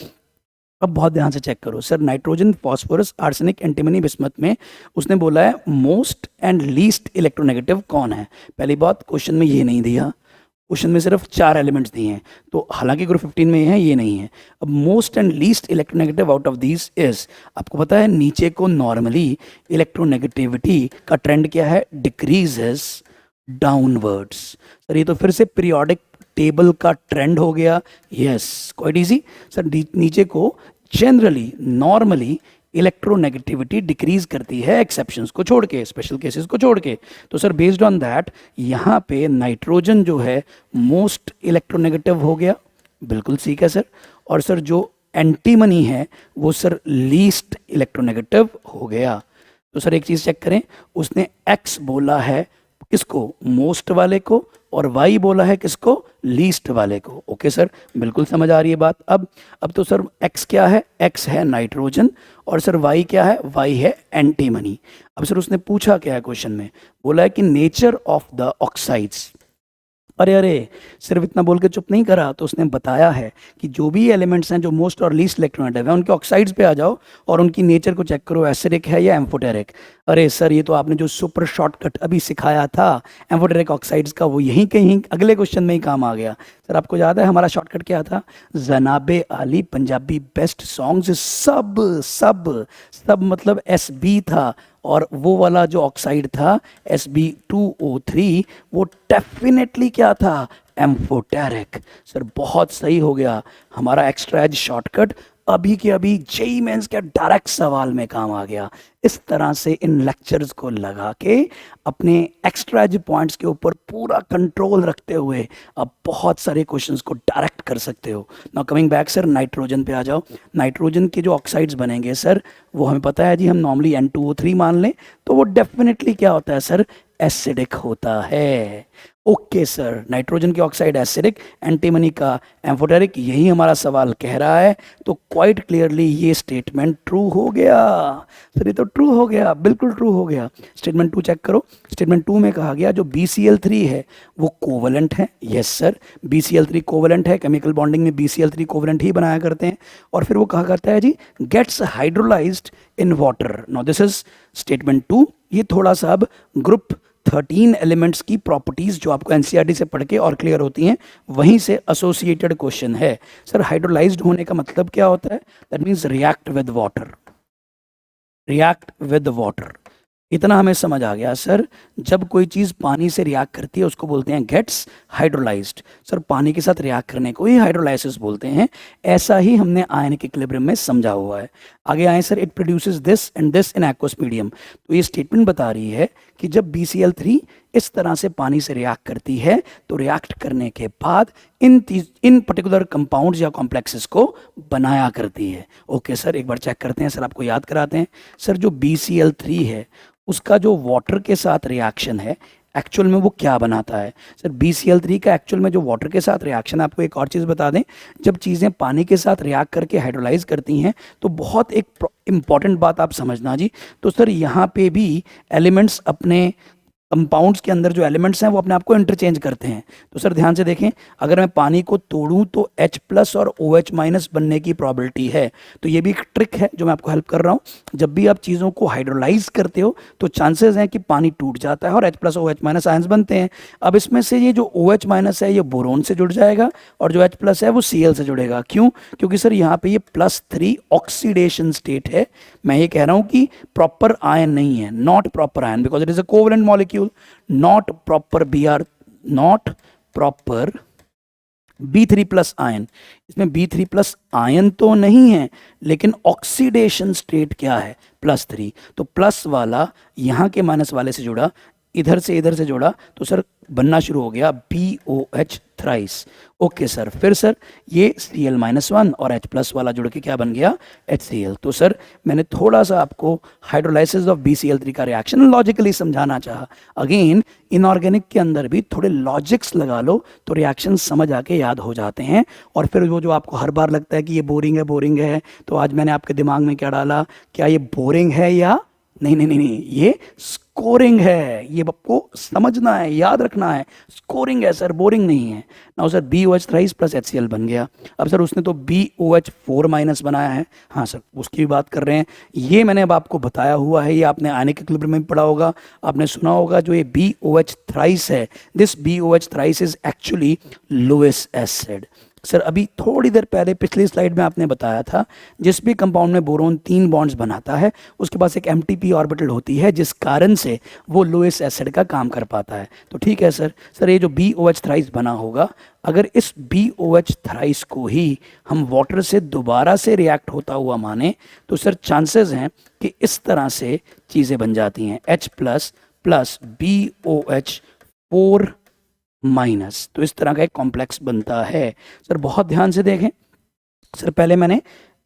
अब बहुत ध्यान से चेक करो। Sir nitrogen, phosphorus, arsenic, antimony, bismuth में उसने बोला है मोस्ट एंड लीस्ट इलेक्ट्रोनेगेटिव कौन है। पहली बात, क्वेश्चन में ये नहीं दिया, क्वेश्चन में सिर्फ 4 एलिमेंट्स दिए हैं, तो हालांकि ग्रुप 15 में है, ये नहीं है। अब most and least electronegative out of these is, आपको पता है नीचे को नॉर्मली इलेक्ट्रोनेगेटिविटी का ट्रेंड क्या है, डिक्रीजेस डाउनवर्ड्स। सर ये तो फिर से पीरियोडिक टेबल का ट्रेंड हो गया। Yes, quite easy sir. नीचे को जनरली नॉर्मली इलेक्ट्रोनेगेटिविटी डिक्रीज करती है, एक्सेप्शंस को छोड़ के, स्पेशल केसेस को छोड़ के। तो सर बेस्ड ऑन दैट यहाँ पे नाइट्रोजन जो है मोस्ट इलेक्ट्रोनेगेटिव हो गया, बिल्कुल ठीक है सर। और सर जो एंटीमनी है वो सर लीस्ट इलेक्ट्रोनेगेटिव हो गया। तो सर एक चीज़ चेक करें, उसने एक्स बोला है किसको, मोस्ट वाले को, और वाई बोला है किसको, लीस्ट वाले को। ओके सर, बिल्कुल समझ आ रही है बात। अब तो सर एक्स क्या है, एक्स है नाइट्रोजन, और सर वाई क्या है, वाई है एंटीमनी। अब सर उसने पूछा क्या है क्वेश्चन में, बोला है कि नेचर ऑफ द ऑक्साइड्स। अरे सिर्फ इतना बोल के चुप नहीं करा, तो उसने बताया है कि जो भी एलिमेंट्स हैं जो मोस्ट और लीस्ट इलेक्ट्रोनेगेटिव है उनके ऑक्साइड्स पे आ जाओ और उनकी नेचर को चेक करो, एसिडिक है या एम्फोटेरिक। अरे सर ये तो आपने जो सुपर शॉर्टकट अभी सिखाया था एम्फोटेरिक ऑक्साइड्स का, वो यहीं कहीं अगले क्वेश्चन में ही काम आ गया। सर आपको याद है हमारा शॉर्टकट क्या था, जनाबे आली पंजाबी बेस्ट सॉन्ग्स, सब सब सब मतलब SB था, और वो वाला जो ऑक्साइड था Sb2O3 वो डेफिनेटली क्या था, एम्फोटेरिक। सर बहुत सही हो गया, हमारा एक्स्ट्रा एज शॉर्टकट अभी के अभी जेईई मेंस के डायरेक्ट सवाल में काम आ गया। इस तरह से इन लेक्चर्स को लगा के अपने एक्स्ट्रा एज पॉइंट्स के ऊपर पूरा कंट्रोल रखते हुए आप बहुत सारे क्वेश्चंस को डायरेक्ट कर सकते हो। Now coming back sir, nitrogen पे आ जाओ। नाइट्रोजन के जो ऑक्साइड्स बनेंगे सर, वो हमें पता है जी, हम नॉर्मली N2O3 मान लें तो वो डेफिनेटली क्या होता है सर, एसिडिक होता है। ओके सर, नाइट्रोजन के ऑक्साइड एसिडिक, एंटीमनी का एम्फोटेरिक, यही हमारा सवाल कह रहा है। तो क्वाइट क्लियरली ये स्टेटमेंट ट्रू हो गया सर, ये तो ट्रू हो गया, बिल्कुल ट्रू हो गया। स्टेटमेंट 2 चेक करो। स्टेटमेंट 2 में कहा गया जो BCl3 है वो कोवलेंट है। यस सर, BCl3 कोवलेंट है, केमिकल बॉन्डिंग में BCl3 कोवलेंट ही बनाया करते हैं। और फिर वो कहा करता है जी gets hydrolysed in water. Now this is statement 2। ये थोड़ा सा अब ग्रुप 13 एलिमेंट्स की प्रॉपर्टीज जो आपको एनसीईआरटी से पढ़ के और क्लियर होती हैं, वहीं से एसोसिएटेड क्वेश्चन है। सर हाइड्रोलाइज्ड होने का मतलब क्या होता है, that means react with water, react with water. इतना हमें समझ आ गया सर। जब कोई चीज़ पानी से रिएक्ट करती है उसको बोलते हैं गेट्स हाइड्रोलाइज्ड। सर पानी के साथ रिएक्ट करने को ही हाइड्रोलाइसिस बोलते हैं। ऐसा ही हमने आयनिक इक्विलिब्रियम में समझा हुआ है। आगे आए sir, it produces this and this in aqueous medium. तो ये स्टेटमेंट बता रही है कि जब BCl3 इस तरह से पानी से रिएक्ट करती है तो रिएक्ट करने के बाद इन पर्टिकुलर कंपाउंड्स या कॉम्प्लेक्सेस को बनाया करती है। ओके सर, एक बार चेक करते हैं सर, आपको याद कराते हैं। सर जो BCl3 है उसका जो वाटर के साथ रिएक्शन है एक्चुअल में वो क्या बनाता है। सर BCl3 का एक्चुअल में जो वाटर के साथ रिएक्शन, आपको एक और चीज़ बता दें, जब चीज़ें पानी के साथ रिएक्ट करके हाइड्रोलाइज करती हैं तो बहुत एक इंपॉर्टेंट बात आप समझना जी। तो सर यहाँ पे भी एलिमेंट्स अपने कंपाउंड्स के अंदर जो एलिमेंट्स हैं वो अपने आप को इंटरचेंज करते हैं। तो सर ध्यान से देखें, अगर मैं पानी को तोड़ूं तो H+ और OH- बनने की प्रॉबिलिटी है। तो ये भी एक ट्रिक है जो मैं आपको हेल्प कर रहा हूँ। जब भी आप चीज़ों को हाइड्रोलाइज करते हो तो चांसेस हैं कि पानी टूट जाता है और H+ OH- आयंस बनते हैं। अब इसमें से ये जो OH- है ये बोरोन से जुड़ जाएगा और जो H+ है वो Cl से जुड़ेगा। क्यों? क्योंकि सर यहाँ पे ये +3 ऑक्सीडेशन स्टेट है। मैं ये कह रहा हूँ कि प्रॉपर आयन नहीं है, not proper ion, because it is a covalent molecule, not proper Br, not proper B3+ ion. इसमें B3+ आयन तो नहीं है, लेकिन ऑक्सीडेशन स्टेट क्या है? +3। तो प्लस वाला यहाँ के माइनस वाले से जुड़ा, इधर से जोड़ा, तो सर बनना शुरू हो गया BOH थ्राइस। ओके सर, फिर सर ये Cl-1 और H+ वाला जुड़ के क्या बन गया? HCl। तो सर मैंने थोड़ा सा आपको हाइड्रोलाइसिस ऑफ BCl3 का रिएक्शन लॉजिकली समझाना चाहा। अगेन इनऑर्गेनिक के अंदर भी थोड़े लॉजिक्स लगा लो तो रिएक्शन समझ आके याद हो जाते हैं। और फिर वो जो आपको हर बार लगता है कि ये बोरिंग है, तो आज मैंने आपके दिमाग में क्या डाला, क्या ये बोरिंग है या नहीं, ये स्कोरिंग है। ये आपको समझना है, याद रखना है, स्कोरिंग है सर, बोरिंग नहीं है ना। Sir BOH thrice plus HCl बन गया। अब सर उसने तो BOH4- बनाया है। हाँ सर, उसकी भी बात कर रहे हैं। ये मैंने अब आपको बताया हुआ है, ये आपने आयनिक इक्विलिब्रियम में भी पढ़ा होगा, आपने सुना होगा। जो ये BOH थ्राइस है, this BOH thrice is actually Lewis acid. Sir अभी थोड़ी देर पहले पिछली स्लाइड में आपने बताया था, जिस भी कंपाउंड में बोरोन 3 बॉन्ड्स बनाता है उसके पास एक एमटीपी ऑर्बिटल होती है, जिस कारण से वो लुईस एसिड का काम कर पाता है। तो ठीक है सर, ये जो BOH थ्राइस बना होगा, अगर इस BOH थ्राइस को ही हम वाटर से दोबारा से रिएक्ट होता हुआ माने तो सर चांसेस हैं कि इस तरह से चीज़ें बन जाती हैं, H+ प्लस BOH4-। तो इस तरह का एक कॉम्प्लेक्स बनता है। सर बहुत ध्यान से देखें, सर पहले मैंने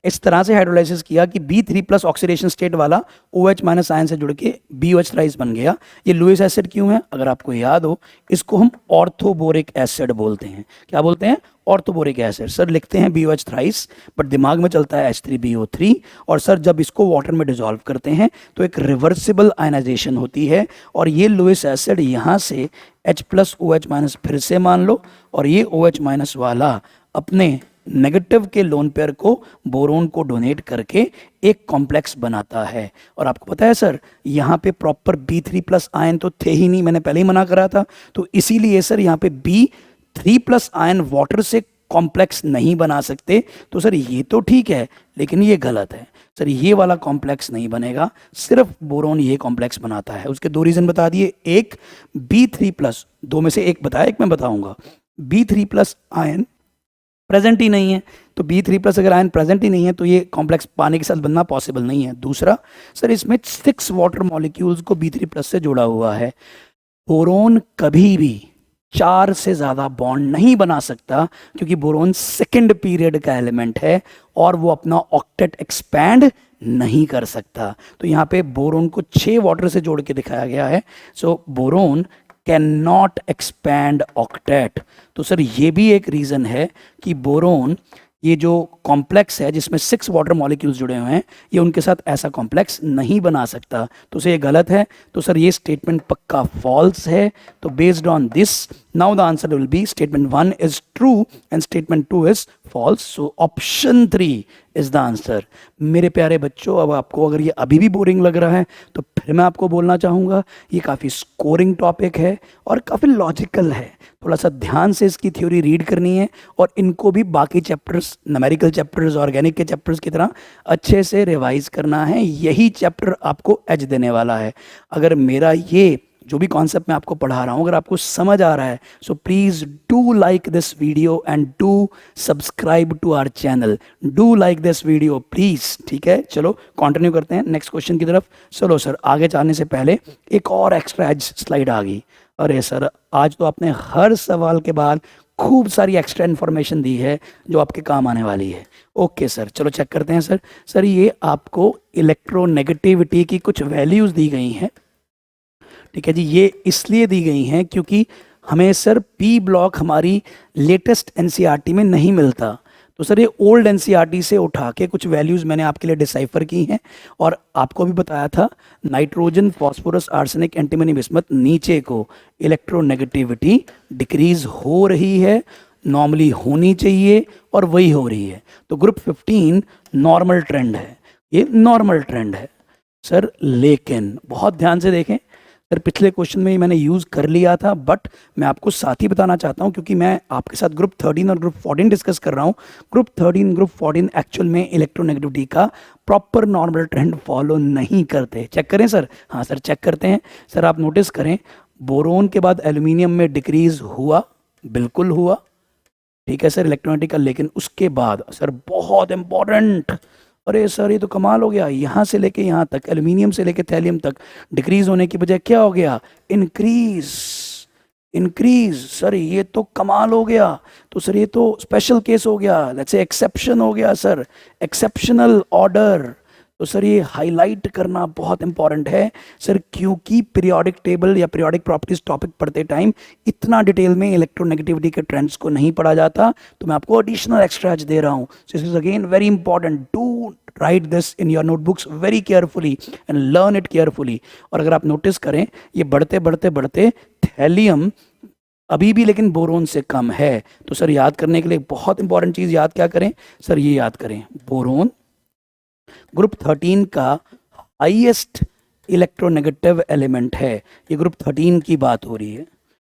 इस तरह से हाइड्रोलाइसिस किया कि B3+ ऑक्सीडेशन स्टेट वाला OH- आयन से जुड़ के BOH थ्राइस बन गया। ये लुईस एसिड क्यों है? अगर आपको याद हो, इसको हम ऑर्थोबोरिक एसिड बोलते हैं। क्या बोलते हैं? Orthoboric acid. सर लिखते हैं BOH थ्राइस, बट दिमाग में चलता है H3BO3। और सर जब इसको वाटर में डिजोल्व करते हैं तो एक रिवर्सिबल आयनाइजेशन होती है, और ये लुईस एसिड यहाँ से H+ OH- फिर से मान लो, और ये OH- वाला अपने नेगेटिव के लोन पेयर को बोरोन को डोनेट करके एक कॉम्प्लेक्स बनाता है। और आपको पता है सर, यहाँ पे प्रॉपर B3+ आयन तो थे ही नहीं, मैंने पहले ही मना करा था। तो इसीलिए सर यहाँ पे B3+ आयन वाटर से कॉम्प्लेक्स नहीं बना सकते। तो सर ये तो ठीक है, लेकिन ये गलत है सर, ये वाला कॉम्प्लेक्स नहीं बनेगा, सिर्फ बोरोन ये कॉम्प्लेक्स बनाता है। उसके 2 रीजन बता दिए, एक B3+, 2 में से एक बताया, एक मैं बताऊंगा। B3+ आयन प्रेजेंट ही नहीं है, तो B3+ अगर आयन प्रेजेंट ही नहीं है तो ये कॉम्प्लेक्स पानी के साथ बनना पॉसिबल नहीं है। दूसरा सर, इसमें 6 वाटर मॉलिक्यूल्स को B3+ से जोड़ा हुआ है। बोरोन कभी भी 4 से ज़्यादा बॉन्ड नहीं बना सकता, क्योंकि बोरोन सेकेंड पीरियड का एलिमेंट है और वो अपना ऑक्टेट एक्सपैंड नहीं कर सकता। तो यहाँ पे बोरोन को 6 वाटर से जोड़ के दिखाया गया है। So boron can not expand octet. तो सर ये भी एक रीज़न है कि बोरोन ये जो कॉम्प्लेक्स है जिसमें 6 वाटर मॉलिक्यूल्स जुड़े हुए हैं, ये उनके साथ ऐसा कॉम्प्लेक्स नहीं बना सकता। तो सर ये गलत है। तो सर ये स्टेटमेंट पक्का फॉल्स है। तो based on this now the answer will be statement 1 is true and statement 2 is false. So option 3 is the answer. मेरे प्यारे बच्चों, अब आपको अगर ये अभी भी बोरिंग लग रहा है तो फिर मैं आपको बोलना चाहूँगा, ये काफ़ी स्कोरिंग टॉपिक है और काफ़ी लॉजिकल है। थोड़ा सा ध्यान से इसकी थ्योरी रीड करनी है और इनको भी बाकी चैप्टर्स, न्यूमेरिकल चैप्टर्स, ऑर्गेनिक के चैप्टर्स की तरह अच्छे से रिवाइज करना है। यही चैप्टर आपको एज देने वाला है। अगर मेरा ये जो भी कॉन्सेप्ट मैं आपको पढ़ा रहा हूँ अगर आपको समझ आ रहा है, so please do like this video and do subscribe to our channel. Do like this video please. ठीक है, चलो कंटिन्यू करते हैं नेक्स्ट क्वेश्चन की तरफ। चलो सर, आगे जाने से पहले एक और एक्स्ट्रा एज स्लाइड आ गई। अरे सर, आज तो आपने हर सवाल के बाद खूब सारी एक्स्ट्रा इन्फॉर्मेशन दी है जो आपके काम आने वाली है। ओके सर, चलो चेक करते हैं सर। सर ये आपको इलेक्ट्रोनेगेटिविटी की कुछ वैल्यूज़ दी गई हैं। ठीक है जी, ये इसलिए दी गई हैं क्योंकि हमें सर P ब्लॉक हमारी लेटेस्ट NCERT में नहीं मिलता। तो तो सर ये ओल्ड एनसीईआरटी से उठा के कुछ वैल्यूज़ मैंने आपके लिए डिसाइफर की हैं, और आपको भी बताया था nitrogen, phosphorus, arsenic, antimony, bismuth, नीचे को इलेक्ट्रोनेगेटिविटी डिक्रीज हो रही है, नॉर्मली होनी चाहिए और वही हो रही है। तो ग्रुप 15 नॉर्मल ट्रेंड है, ये नॉर्मल ट्रेंड है सर। लेकिन बहुत ध्यान से देखें सर, पिछले क्वेश्चन में ही मैंने यूज़ कर लिया था, बट मैं आपको साथ ही बताना चाहता हूँ क्योंकि मैं आपके साथ ग्रुप 13 और ग्रुप 14 डिस्कस कर रहा हूँ। ग्रुप 13, ग्रुप 14 एक्चुअल में इलेक्ट्रोनेगेटिविटी का प्रॉपर नॉर्मल ट्रेंड फॉलो नहीं करते। चेक करें सर, हाँ सर चेक करते हैं सर। आप नोटिस करें बोरोन के बाद एल्यूमिनियम में डिक्रीज हुआ, बिल्कुल हुआ, ठीक है सर, इलेक्ट्रोनेगेटिव का। लेकिन उसके बाद सर बहुत इंपॉर्टेंट, अरे सर ये तो कमाल हो गया, यहाँ से लेके यहाँ तक, एल्यूमिनियम से लेके थैलियम तक डिक्रीज होने की बजाय क्या हो गया, इंक्रीज। इंक्रीज सर, ये तो कमाल हो गया। तो सर ये तो स्पेशल केस हो गया, लेट्स से एक्सेप्शन हो गया सर, एक्सेप्शनल ऑर्डर। तो सर ये हाईलाइट करना बहुत इंपॉर्टेंट है सर, क्योंकि पीरियोडिक टेबल या पीरियोडिक प्रॉपर्टीज टॉपिक पढ़ते टाइम इतना डिटेल में इलेक्ट्रोनेगेटिविटी के ट्रेंड्स को नहीं पढ़ा जाता। तो मैं आपको एडिशनल एक्स्ट्राज दे रहा हूँ। सो this is again very important, do right this in your notebooks very carefully and learn it carefully. और अगर आप नोटिस करें ये बढ़ते बढ़ते बढ़ते थैलियम अभी भी लेकिन बोरोन से कम है। तो सर याद करने के लिए बहुत इंपॉर्टेंट चीज़ याद क्या करें सर, ये याद करें बोरोन ग्रुप 13 का हाईएस्ट इलेक्ट्रोनेगेटिव एलिमेंट है। ये ग्रुप 13 की बात हो रही है।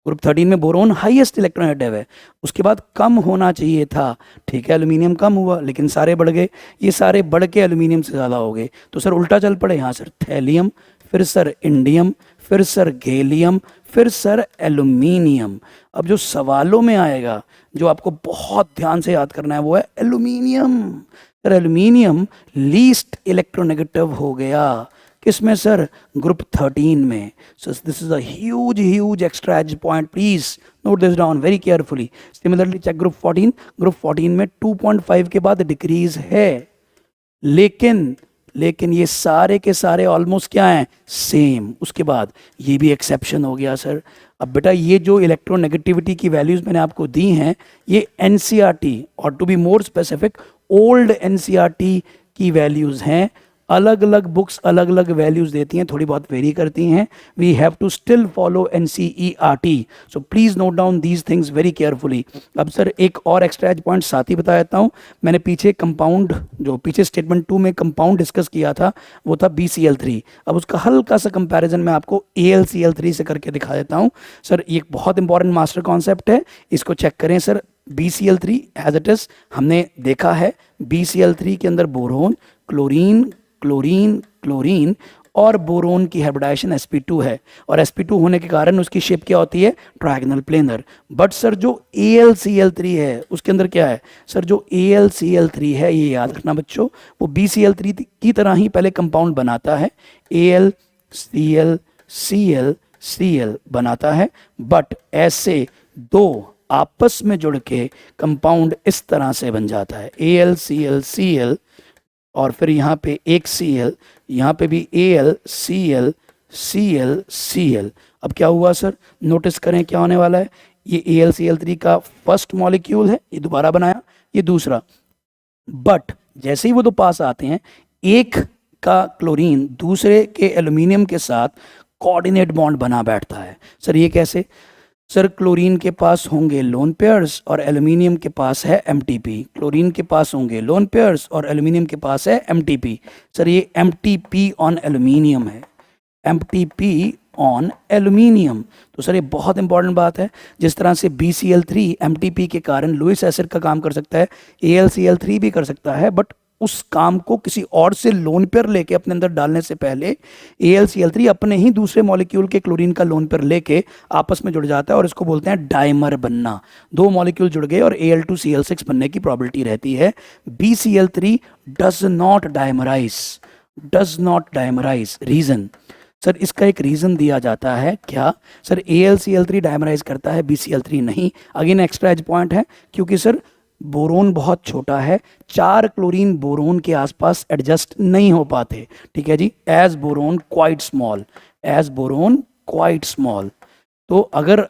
ग्रुप 13 में बोरोन हाईएस्ट इलेक्ट्रोनेगेटिव है, उसके बाद कम होना चाहिए था, ठीक है, एल्यूमिनियम कम हुआ लेकिन सारे बढ़ गए, ये सारे बढ़ के एल्यूमिनियम से ज़्यादा हो गए। तो सर उल्टा चल पड़े, यहाँ सर थैलियम, फिर सर इंडियम, फिर सर गैलियम, फिर सर एल्यूमिनियम। अब जो सवालों में आएगा, जो आपको बहुत ध्यान से याद करना है, वो है aluminium. Sir aluminium least electronegative हो गया, किसमें सर, ग्रुप 13 में। So this is a huge extra edge point, please note this down very carefully. Similarly check group 14, group 14 में 2.5 के बाद डिक्रीज है, लेकिन ये सारे के सारे ऑलमोस्ट क्या हैं, सेम। उसके बाद ये भी एक्सेप्शन हो गया सर। अब बेटा ये जो इलेक्ट्रोनेगेटिविटी की वैल्यूज मैंने आपको दी हैं, ये एनसीईआरटी और to be more specific old NCERT की वैल्यूज हैं। अलग अलग बुक्स अलग अलग वैल्यूज देती हैं, थोड़ी बहुत वेरी करती हैं। We have to still follow NCERT, so please note down these things very carefully. अब सर एक और एक्स्ट्रा पॉइंट साथ ही बता देता हूँ। मैंने पीछे कंपाउंड, जो पीछे स्टेटमेंट 2 में कंपाउंड डिस्कस किया था, वो था BCl3। अब उसका हल्का सा कंपैरिजन मैं आपको AlCl3 से करके दिखा देता हूँ। सर ये एक बहुत इंपॉर्टेंट मास्टर कॉन्सेप्ट है, इसको चेक करें sir. BCl3 as it is हमने देखा है, BCl3 के अंदर बोरोन, क्लोरीन, क्लोरीन, क्लोरीन और बोरोन की हाइब्रिडाइजेशन sp2 है, और sp2 होने के कारण उसकी शेप क्या होती है, ट्रायगोनल प्लेनर। बट सर जो AlCl3 है उसके अंदर क्या है सर, जो AlCl3 है, ये याद रखना बच्चों, वो BCl3 की तरह ही पहले कंपाउंड बनाता है, AlCl बनाता है, बट ऐसे दो आपस में जुड़ के कंपाउंड इस तरह से बन जाता है, AlClCl और फिर यहाँ पे एक Cl, यहाँ पे भी AlClClCl। अब क्या हुआ सर, नोटिस करें क्या होने वाला है। ये AlCl3 का फर्स्ट मॉलिक्यूल है, ये दोबारा बनाया, ये दूसरा, बट जैसे ही वो दो पास आते हैं, एक का क्लोरीन दूसरे के एल्यूमिनियम के साथ कोऑर्डिनेट बॉन्ड बना बैठता है। सर ये कैसे, सर क्लोरीन के पास होंगे लोन पेयर्स और एल्यूमिनियम के पास है एमटीपी। क्लोरीन के पास होंगे लोन पेयर्स और एल्यूमिनियम के पास है एमटीपी। सर ये एमटीपी ऑन एल्यूमिनियम है, एमटीपी ऑन एल्यूमिनियम। तो सर ये बहुत इंपॉर्टेंट बात है। जिस तरह से BCl3 एमटीपी के कारण लुईस एसिड का काम कर सकता है, AlCl3 भी कर सकता है, बट उस काम को किसी और से लोन पेयर लेके अपने अंदर डालने से पहले AlCl3 अपने ही दूसरे मॉलिक्यूल के क्लोरीन का लोन पेयर लेके आपस में जुड़ जाता है, और इसको बोलते हैं डाइमर बनना। दो मॉलिक्यूल जुड़ गए और Al2Cl6 बनने की प्रोबेबिलिटी रहती है। BCl3 does not dimerize. Reason sir, इसका एक रीजन दिया जाता है, क्या सर, AlCl3 डाइमराइज करता है, BCl3 नहीं। अगेन एक्स्ट्रा एज पॉइंट है, क्योंकि सर बोरोन बहुत छोटा है, 4 क्लोरीन बोरोन के आसपास एडजस्ट नहीं हो पाते, ठीक है जी, एज बोरोन क्वाइट स्मॉल। तो अगर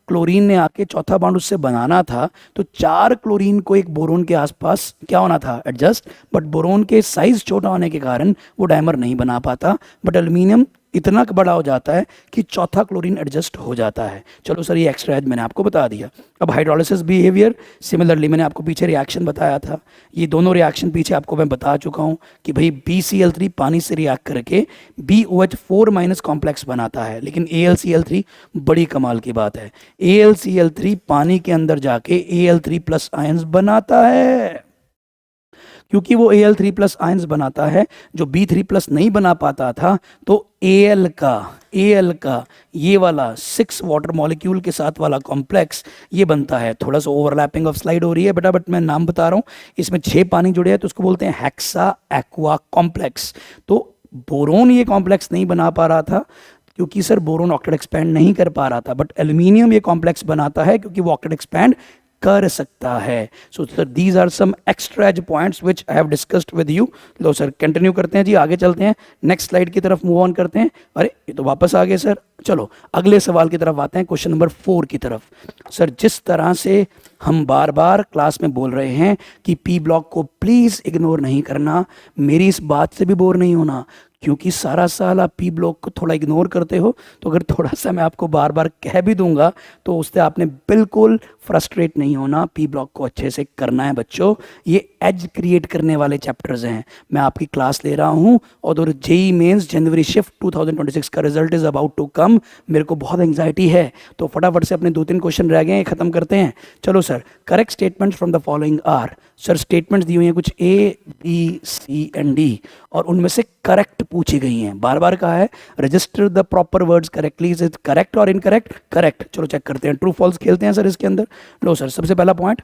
क्लोरीन ने आके चौथा बॉन्ड उससे बनाना था, तो 4 क्लोरीन को एक बोरोन के आसपास क्या होना था, एडजस्ट। बट बोरोन के साइज छोटा होने के कारण वो डायमर नहीं बना पाता, बट एल्यूमिनियम इतना बड़ा हो जाता है कि चौथा क्लोरीन एडजस्ट हो जाता है। चलो सर, ये एक्स्ट्रा एज मैंने आपको बता दिया। अब हाइड्रोलिसिस बिहेवियर, सिमिलरली मैंने आपको पीछे रिएक्शन बताया था, ये दोनों रिएक्शन पीछे आपको मैं बता चुका हूँ कि भाई BCl3 पानी से रिएक्ट करके BOH4 माइनस कॉम्प्लेक्स बनाता है, लेकिन AlCl3 बड़ी कमाल की बात है, AlCl3 पानी के अंदर जाके Al3+ आयंस बनाता है। क्योंकि वो Al3+ आयंस बनाता है जो B3+ नहीं बना पाता था, तो Al का ये वाला 6 वाटर मॉलिक्यूल के साथ वाला कॉम्प्लेक्स ये बनता है। थोड़ा सा ओवरलैपिंग ऑफ स्लाइड हो रही है बेटा, बट मैं नाम बता रहा हूँ। इसमें 6 पानी जुड़े हैं तो उसको बोलते हैं हेक्सा एक्वा कॉम्प्लेक्स। तो बोरोन ये कॉम्प्लेक्स नहीं बना पा रहा था क्योंकि सर बोरोन ऑक्टेट एक्सपैंड नहीं कर पा रहा था, बट एल्यूमिनियम ये कॉम्प्लेक्स बनाता है क्योंकि वो ऑक्टेट एक्सपैंड कर सकता है। So sir these are some extra edge points which I have discussed with you. लो सर, कंटिन्यू करते हैं जी, आगे चलते हैं, नेक्स्ट स्लाइड की तरफ मूव ऑन करते हैं। अरे ये तो वापस आ गए सर। चलो अगले सवाल की तरफ आते हैं, क्वेश्चन नंबर 4 की तरफ। सर जिस तरह से हम बार बार क्लास में बोल रहे हैं कि पी ब्लॉक को प्लीज इग्नोर नहीं करना, मेरी इस बात से भी बोर नहीं होना, क्योंकि सारा साल आप पी ब्लॉक को थोड़ा इग्नोर करते हो, तो अगर थोड़ा सा मैं आपको बार बार कह भी दूंगा तो उससे आपने बिल्कुल फ्रस्ट्रेट नहीं होना। पी ब्लॉक को अच्छे से करना है बच्चों, ये एज क्रिएट करने वाले चैप्टर्स हैं। मैं आपकी क्लास ले रहा हूँ और जेई मेंस जनवरी शिफ्ट 2026 का result is about to come. मेरे को बहुत एंग्जाइटी है, तो फटाफट से अपने 2-3 क्वेश्चन रह गए हैं, खत्म करते हैं। चलो sir, correct statements from the following are. Sir statements दी हुई हैं कुछ A, B, C and D, और उनमें से करेक्ट पूछी गई हैं। बार बार कहा है register the proper words correctly, is it correct और इनकरेक्ट? करेक्ट। चलो चेक करते हैं, ट्रू फॉल्स खेलते हैं सर इसके अंदर। लो सर, सबसे पहला पॉइंट,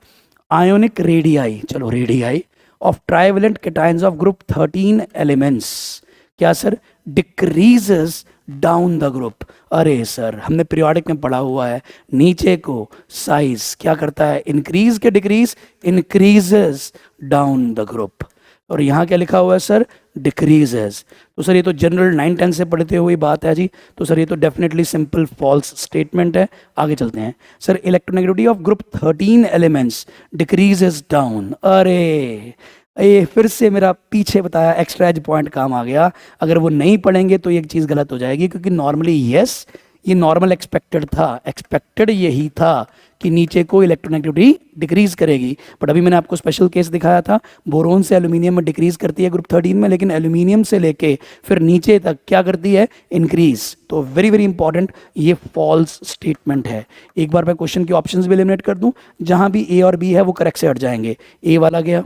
आयोनिक रेडियाई, चलो radii of trivalent cations of group 13 elements क्या sir decreases down the group. अरे सर, हमने पीरियोडिक में पढ़ा हुआ है, नीचे को साइज क्या करता है, इंक्रीज के decrease, increases down the group. और यहाँ क्या लिखा हुआ है सर, डिक्रीजेस। तो सर ये तो जनरल 9-10 से पढ़ते हुए बात है जी, तो सर ये तो डेफिनेटली सिंपल फॉल्स स्टेटमेंट है। आगे चलते हैं sir, electronegativity of group 13 elements decreases down. अरे ये फिर से मेरा पीछे बताया एक्स्ट्रा एज पॉइंट काम आ गया। अगर वो नहीं पढ़ेंगे तो एक चीज़ गलत हो जाएगी, क्योंकि नॉर्मली यस ये नॉर्मल एक्सपेक्टेड था, एक्सपेक्टेड यही था कि नीचे को इलेक्ट्रोनेगेटिविटी डिक्रीज करेगी। बट अभी मैंने आपको स्पेशल केस दिखाया था, बोरोन से एल्यूमिनियम में डिक्रीज करती है ग्रुप 13 में, लेकिन एल्यूमिनियम से लेके फिर नीचे तक क्या करती है, इंक्रीज। तो वेरी वेरी इंपॉर्टेंट, ये फॉल्स स्टेटमेंट है। एक बार मैं क्वेश्चन के ऑप्शंस भी एलिमिनेट कर दूं, जहां भी A और B है वो करेक्ट से हट जाएंगे। A वाला गया,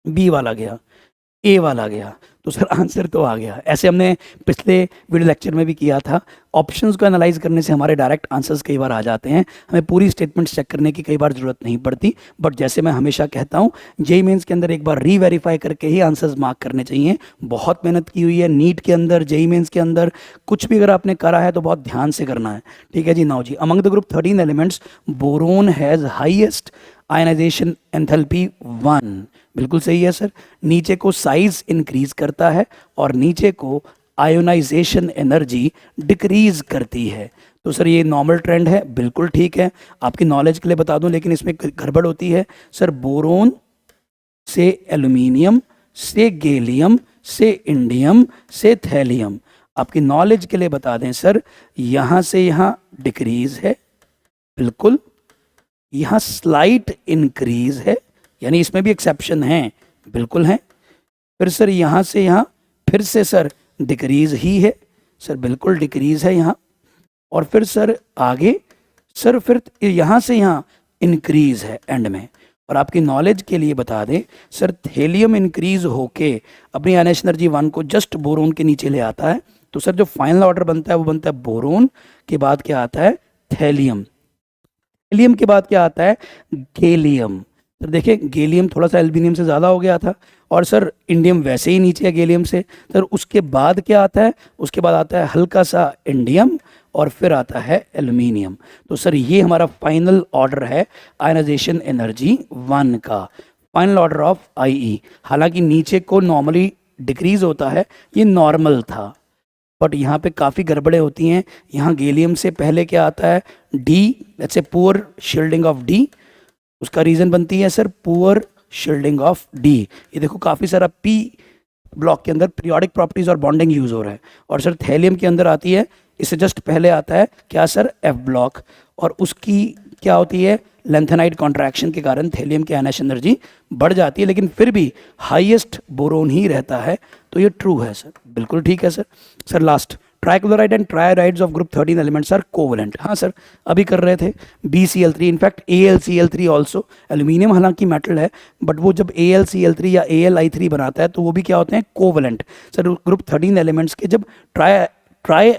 B वाला गया, A वाला गया, तो सर आंसर तो आ गया। ऐसे हमने पिछले वीडियो लेक्चर में भी किया था। ऑप्शंस को एनालाइज करने से हमारे डायरेक्ट आंसर्स कई बार आ जाते हैं, हमें पूरी स्टेटमेंट्स चेक करने की कई बार ज़रूरत नहीं पड़ती। बट जैसे मैं हमेशा कहता हूँ, जेईई मेंस के अंदर एक बार रीवेरीफाई करके ही आंसर्स मार्क करने चाहिए। बहुत मेहनत की हुई है नीट के अंदर, जेईई मेंस के अंदर, कुछ भी अगर आपने करा है तो बहुत ध्यान से करना है, ठीक है जी। नाउ जी, among the group 13 elements boron has highest ionisation enthalpy 1, बिल्कुल सही है सर। नीचे को साइज इंक्रीज करता है और नीचे को आयोनाइजेशन एनर्जी डिक्रीज करती है। तो सर ये नॉर्मल ट्रेंड है, बिल्कुल ठीक है। आपकी नॉलेज के लिए बता दूं, लेकिन इसमें गड़बड़ होती है सर। बोरोन से एल्यूमिनियम से गैलियम से इंडियम से थैलियम, आपकी नॉलेज के लिए बता दें सर, यहाँ से यहाँ डिक्रीज है, बिल्कुल, यहाँ स्लाइट इंक्रीज है, यानी इसमें भी एक्सेप्शन है, बिल्कुल है। फिर सर यहाँ से यहाँ फिर से सर डिक्रीज ही है सर, बिल्कुल डिक्रीज है यहाँ। और फिर सर आगे सर फिर यहाँ से यहाँ इंक्रीज है एंड में। और आपकी नॉलेज के लिए बता दें सर, थेलियम इंक्रीज होके अपनी आयनाइजेशन एनर्जी 1 को जस्ट बोरोन के नीचे ले आता है। तो सर जो फाइनल ऑर्डर बनता है वो बनता है बोरोन के बाद क्या आता है, थैलियम। गैलियम के बाद क्या आता है, गैलियम। सर देखिए, गैलियम थोड़ा सा एल्यूमिनियम से ज़्यादा हो गया था, और सर इंडियम वैसे ही नीचे है गैलियम से। सर उसके बाद क्या आता है, उसके बाद आता है हल्का सा इंडियम और फिर आता है एल्यूमिनियम। तो सर ये हमारा फाइनल ऑर्डर है आयनाइजेशन एनर्जी 1 का, फाइनल ऑर्डर ऑफ IE। हालांकि नीचे को नॉर्मली डिक्रीज होता है, ये नॉर्मल था, बट यहाँ पे काफ़ी गड़बड़े होती हैं। यहाँ गैलियम से पहले क्या आता है, D, let's say poor shielding of D, उसका रीज़न बनती है sir poor shielding of D. ये देखो काफ़ी सारा पी ब्लॉक के अंदर पीरियोडिक प्रॉपर्टीज और बॉन्डिंग यूज हो रहा है। और सर थैलियम के अंदर आती है, इससे जस्ट पहले आता है क्या सर, एफ ब्लॉक, और उसकी क्या होती है, लेंथेनाइड कॉन्ट्रैक्शन के कारण थैलियम की आयनेशन एनर्जी बढ़ जाती है, लेकिन फिर भी हाईएस्ट बोरोन ही रहता है। तो ये ट्रू है सर, बिल्कुल ठीक है sir. Sir last, trichloride and trihalides of group 13 elements are covalent. हाँ सर, अभी कर रहे थे BCl3, in fact AlCl3 also. Aluminium हालांकि मेटल है, बट वो जब AlCl3 या AlI3 बनाता है तो वो भी क्या होते हैं, कोवेलेंट। सर ग्रुप 13 एलिमेंट्स के जब ट्राई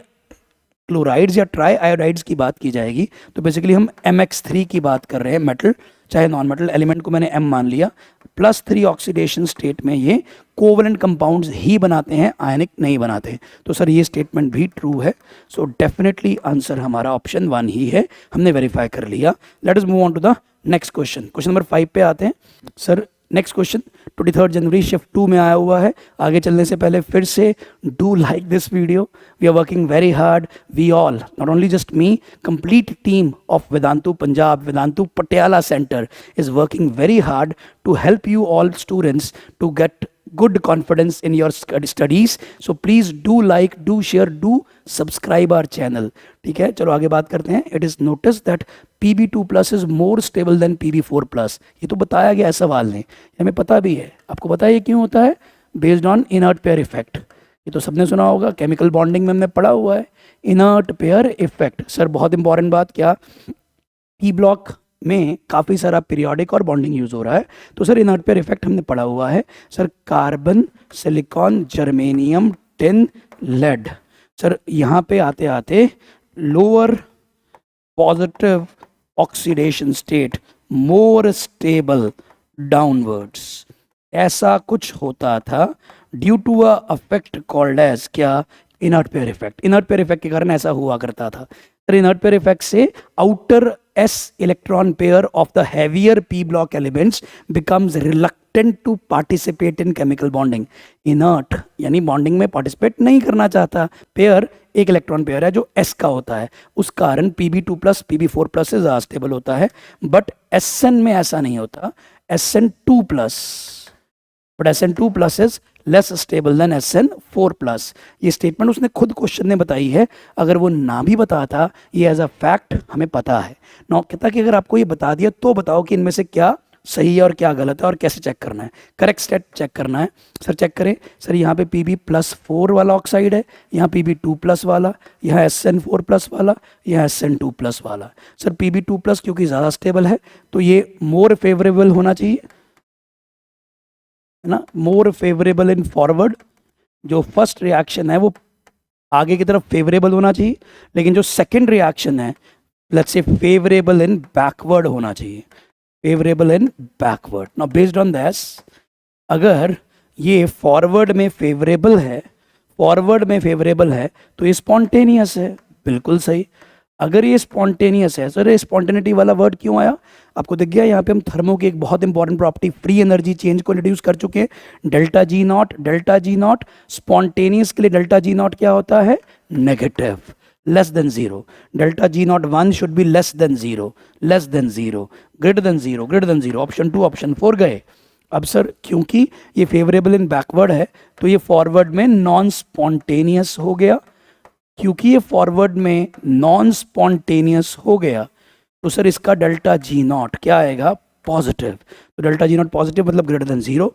क्लोराइड्स या ट्राई आयोडाइड्स की बात की जाएगी तो बेसिकली हम MX3 की बात कर रहे हैं, मेटल चाहे नॉन मेटल, एलिमेंट को मैंने M मान लिया, +3 ऑक्सीडेशन स्टेट में ये कोवेलेंट कंपाउंड्स ही बनाते हैं, आयनिक नहीं बनाते। तो सर ये स्टेटमेंट भी ट्रू है। सो डेफिनेटली आंसर हमारा ऑप्शन 1 ही है, हमने वेरीफाई कर लिया। Let us move on to the next question. Question number 5 पे आते हैं। सर नेक्स्ट क्वेश्चन 23 जनवरी शिफ्ट 2 में आया हुआ है। आगे चलने से पहले फिर से do like this video, we are working very hard, we all, not only just me, complete team of Vedantu Punjab, Vedantu Patiala centre is working very hard to help you all students to get good confidence in your studies. So please do like, do share, do subscribe our channel. ठीक है, चलो आगे बात करते हैं। It is noticed that Pb2+ is more stable than Pb4+. ये तो बताया गया है सवाल ने, हमें पता भी है। आपको पता है ये क्यों होता है? Based on inert pair effect. ये तो सबने सुना होगा, केमिकल बॉन्डिंग में हमने पढ़ा हुआ है, इनर्ट पेयर इफेक्ट। सर बहुत इंपॉर्टेंट बात, क्या पी ब्लॉक में काफ़ी सारा पीरियोडिक और बॉन्डिंग यूज़ हो रहा है, तो सर इनर्ट पेयर इफेक्ट हमने पढ़ा हुआ है। Sir carbon, silicon, germanium, tin, lead. Sir यहाँ पे आते आते lower positive oxidation state, more stable downwards, ऐसा कुछ होता था due to a effect called as क्या, inert pair effect. Inert pair effect के कारण ऐसा हुआ करता था। सर इनर्ट पेयर इफेक्ट से outer s electron pair of the heavier p block elements becomes reluctant to participate in chemical bonding. Inert यानी बॉन्डिंग में पार्टिसिपेट नहीं करना चाहता पेयर, एक इलेक्ट्रॉन पेयर है जो s का होता है, उस कारण Pb2+, Pb4+ से ज़्यादा स्टेबल होता है। बट Sn में ऐसा नहीं होता, Sn2+, but Sn2+ is less stable then Sn4+। ये स्टेटमेंट उसने खुद क्वेश्चन ने बताई है, अगर वो ना भी बताता, ये एज अ फैक्ट हमें पता है। नौ कहता कि अगर आपको ये बता दिया तो बताओ कि इनमें से क्या सही है और क्या गलत है और कैसे चेक करना है, करेक्ट स्टेट चेक करना है। सर चेक करें, सर यहाँ पे Pb+4 वाला ऑक्साइड है, यहाँ Pb2+ वाला, यहाँ Sn4+ वाला, यहाँ Sn2+ वाला। सर Pb2+ क्योंकि ज़्यादा स्टेबल है तो ये मोर फेवरेबल होना चाहिए, है ना, मोर फेवरेबल इन फॉरवर्ड। जो फर्स्ट रिएक्शन है वो आगे की तरफ फेवरेबल होना चाहिए, लेकिन जो सेकंड रिएक्शन है let's say favourable in backward होना चाहिए, favourable in backward. Now based on this, अगर ये फॉरवर्ड में फेवरेबल है, फॉरवर्ड में फेवरेबल है तो ये स्पॉन्टेनियस है, बिल्कुल सही। अगर ये स्पॉन्टेनियस है, सर ये स्पॉन्टेनिटी वाला वर्ड क्यों आया, आपको दिख गया। यहाँ पे हम थर्मो की एक बहुत important property free energy change को इंट्रोड्यूस कर चुके हैं, delta G not. Delta G not spontaneous के लिए डेल्टा जी नॉट क्या होता है, negative, less than 0। Delta G not 1 should be less than 0, less than 0, greater than 0, greater than 0। Option 2 option 4 गए। अब सर क्योंकि ये फेवरेबल इन बैकवर्ड है तो ये फॉरवर्ड में नॉन स्पॉन्टेनियस हो गया। क्योंकि ये फॉरवर्ड में नॉन स्पॉन्टेनियस हो गया तो सर इसका डेल्टा जी नॉट क्या आएगा, पॉजिटिव। तो डेल्टा जी नॉट पॉजिटिव मतलब ग्रेटर देन 0।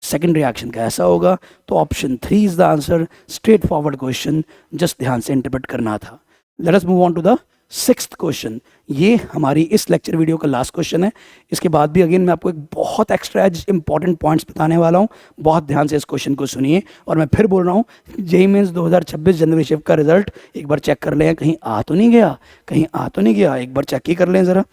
सेकंड रिएक्शन का ऐसा होगा, तो option 3 is the answer. Straight forward question, just ध्यान से इंटरप्रेट करना था। Let us move on to the 6th question. ये हमारी इस लेक्चर वीडियो का लास्ट क्वेश्चन है। इसके बाद भी अगेन मैं आपको एक बहुत एक्स्ट्रा इंपॉर्टेंट पॉइंट्स बताने वाला हूँ, बहुत ध्यान से इस क्वेश्चन को सुनिए। और मैं फिर बोल रहा हूँ, जेईई मेंस 2026 जनवरी शिफ्ट का रिजल्ट एक बार चेक कर लें, कहीं आ तो नहीं गया, कहीं आ तो नहीं गया, एक बार चेक ही कर लें ज़रा।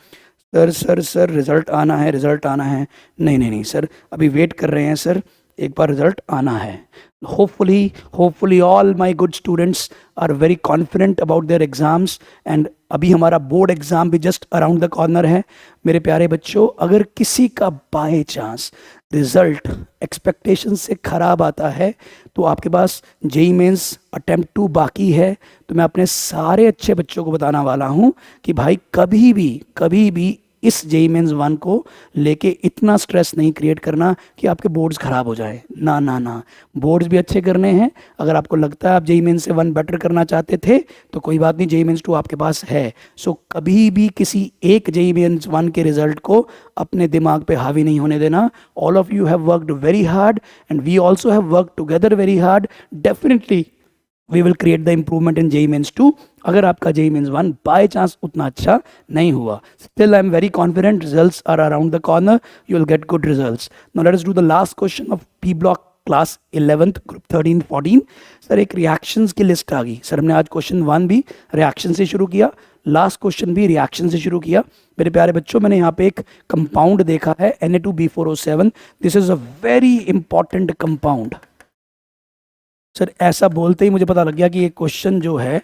सर सर सर रिजल्ट आना है, रिजल्ट आना है। नहीं नहीं नहीं सर, अभी वेट कर रहे हैं सर, एक बार रिजल्ट आना है। Hopefully all my good students are very confident about their exams and अभी हमारा बोर्ड एग्जाम भी जस्ट अराउंड द कॉर्नर है। मेरे प्यारे बच्चों, अगर किसी का बाय चांस रिजल्ट एक्सपेक्टेशन से ख़राब आता है तो आपके पास जेईई मेंस अटेम्प्ट 2 बाकी है, तो मैं अपने सारे अच्छे बच्चों को बताना वाला हूँ कि भाई कभी भी इस जेईई मेंस 1 को लेके इतना स्ट्रेस नहीं क्रिएट करना कि आपके बोर्ड्स ख़राब हो जाए। ना ना ना, बोर्ड्स भी अच्छे करने हैं। अगर आपको लगता है आप जेईई मेंस से 1 बेटर करना चाहते थे तो कोई बात नहीं, जेईई मेंस 2 आपके पास है। सो कभी भी किसी एक जेईई मेंस 1 के रिजल्ट को अपने दिमाग पे हावी नहीं होने देना। All of you have worked very hard and we also have worked together very hard. Definitely we will create the improvement in JEE mains 2। अगर आपका जेईई मेंस 1 बाय चांस उतना अच्छा नहीं हुआ, still I am very confident, results are around the corner, you will get good results. Now let us do the last question of P block class 11th group 13-14। Sir एक रिएक्शंस की लिस्ट आ गई। सर हमने आज क्वेश्चन 1 भी रिएक्शन से शुरू किया, लास्ट क्वेश्चन भी रिएक्शन से शुरू किया। मेरे प्यारे बच्चों, मैंने यहाँ पे एक कंपाउंड देखा है Na2B4O7। This is a very important compound. Sir ऐसा बोलते ही मुझे पता लग गया कि ये क्वेश्चन जो है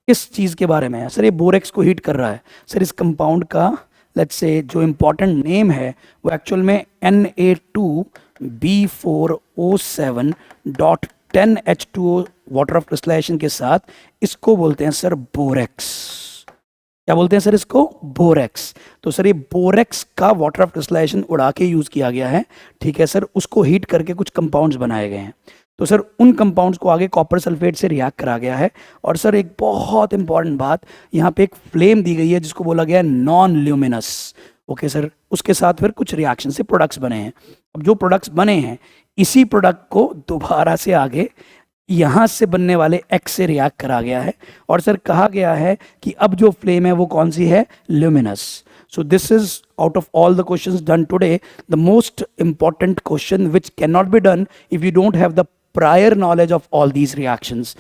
किस चीज़ के बारे में है। सर ये बोरेक्स को हीट कर रहा है। सर इस कंपाउंड का लेट्स से जो इम्पॉर्टेंट नेम है वो एक्चुअल में Na2B4O7.10H2O वाटर ऑफ क्रिस्टलाइजेशन के साथ इसको बोलते हैं सर बोरेक्स। क्या बोलते हैं सर इसको? बोरेक्स। तो सर ये बोरेक्स का वाटर ऑफ क्रिस्टलाइजेशन उड़ा के यूज़ किया गया है, ठीक है सर। उसको हीट करके कुछ कंपाउंड्स बनाए गए हैं। तो सर उन कंपाउंड्स को आगे कॉपर सल्फेट से रिएक्ट करा गया है। और सर एक बहुत इंपॉर्टेंट बात, यहाँ पे एक फ्लेम दी गई है जिसको बोला गया है नॉन ल्यूमिनस। ओके सर, उसके साथ फिर कुछ रिएक्शन से प्रोडक्ट्स बने हैं। अब जो प्रोडक्ट्स बने हैं इसी प्रोडक्ट को दोबारा से आगे यहाँ से बनने वाले एक्स से रिएक्ट करा गया है। और सर कहा गया है कि अब जो फ्लेम है वो कौन सी है? Luminous. So this is out of all the questions done today, the most important question which cannot be done if you don't have the prior knowledge of all these reactions.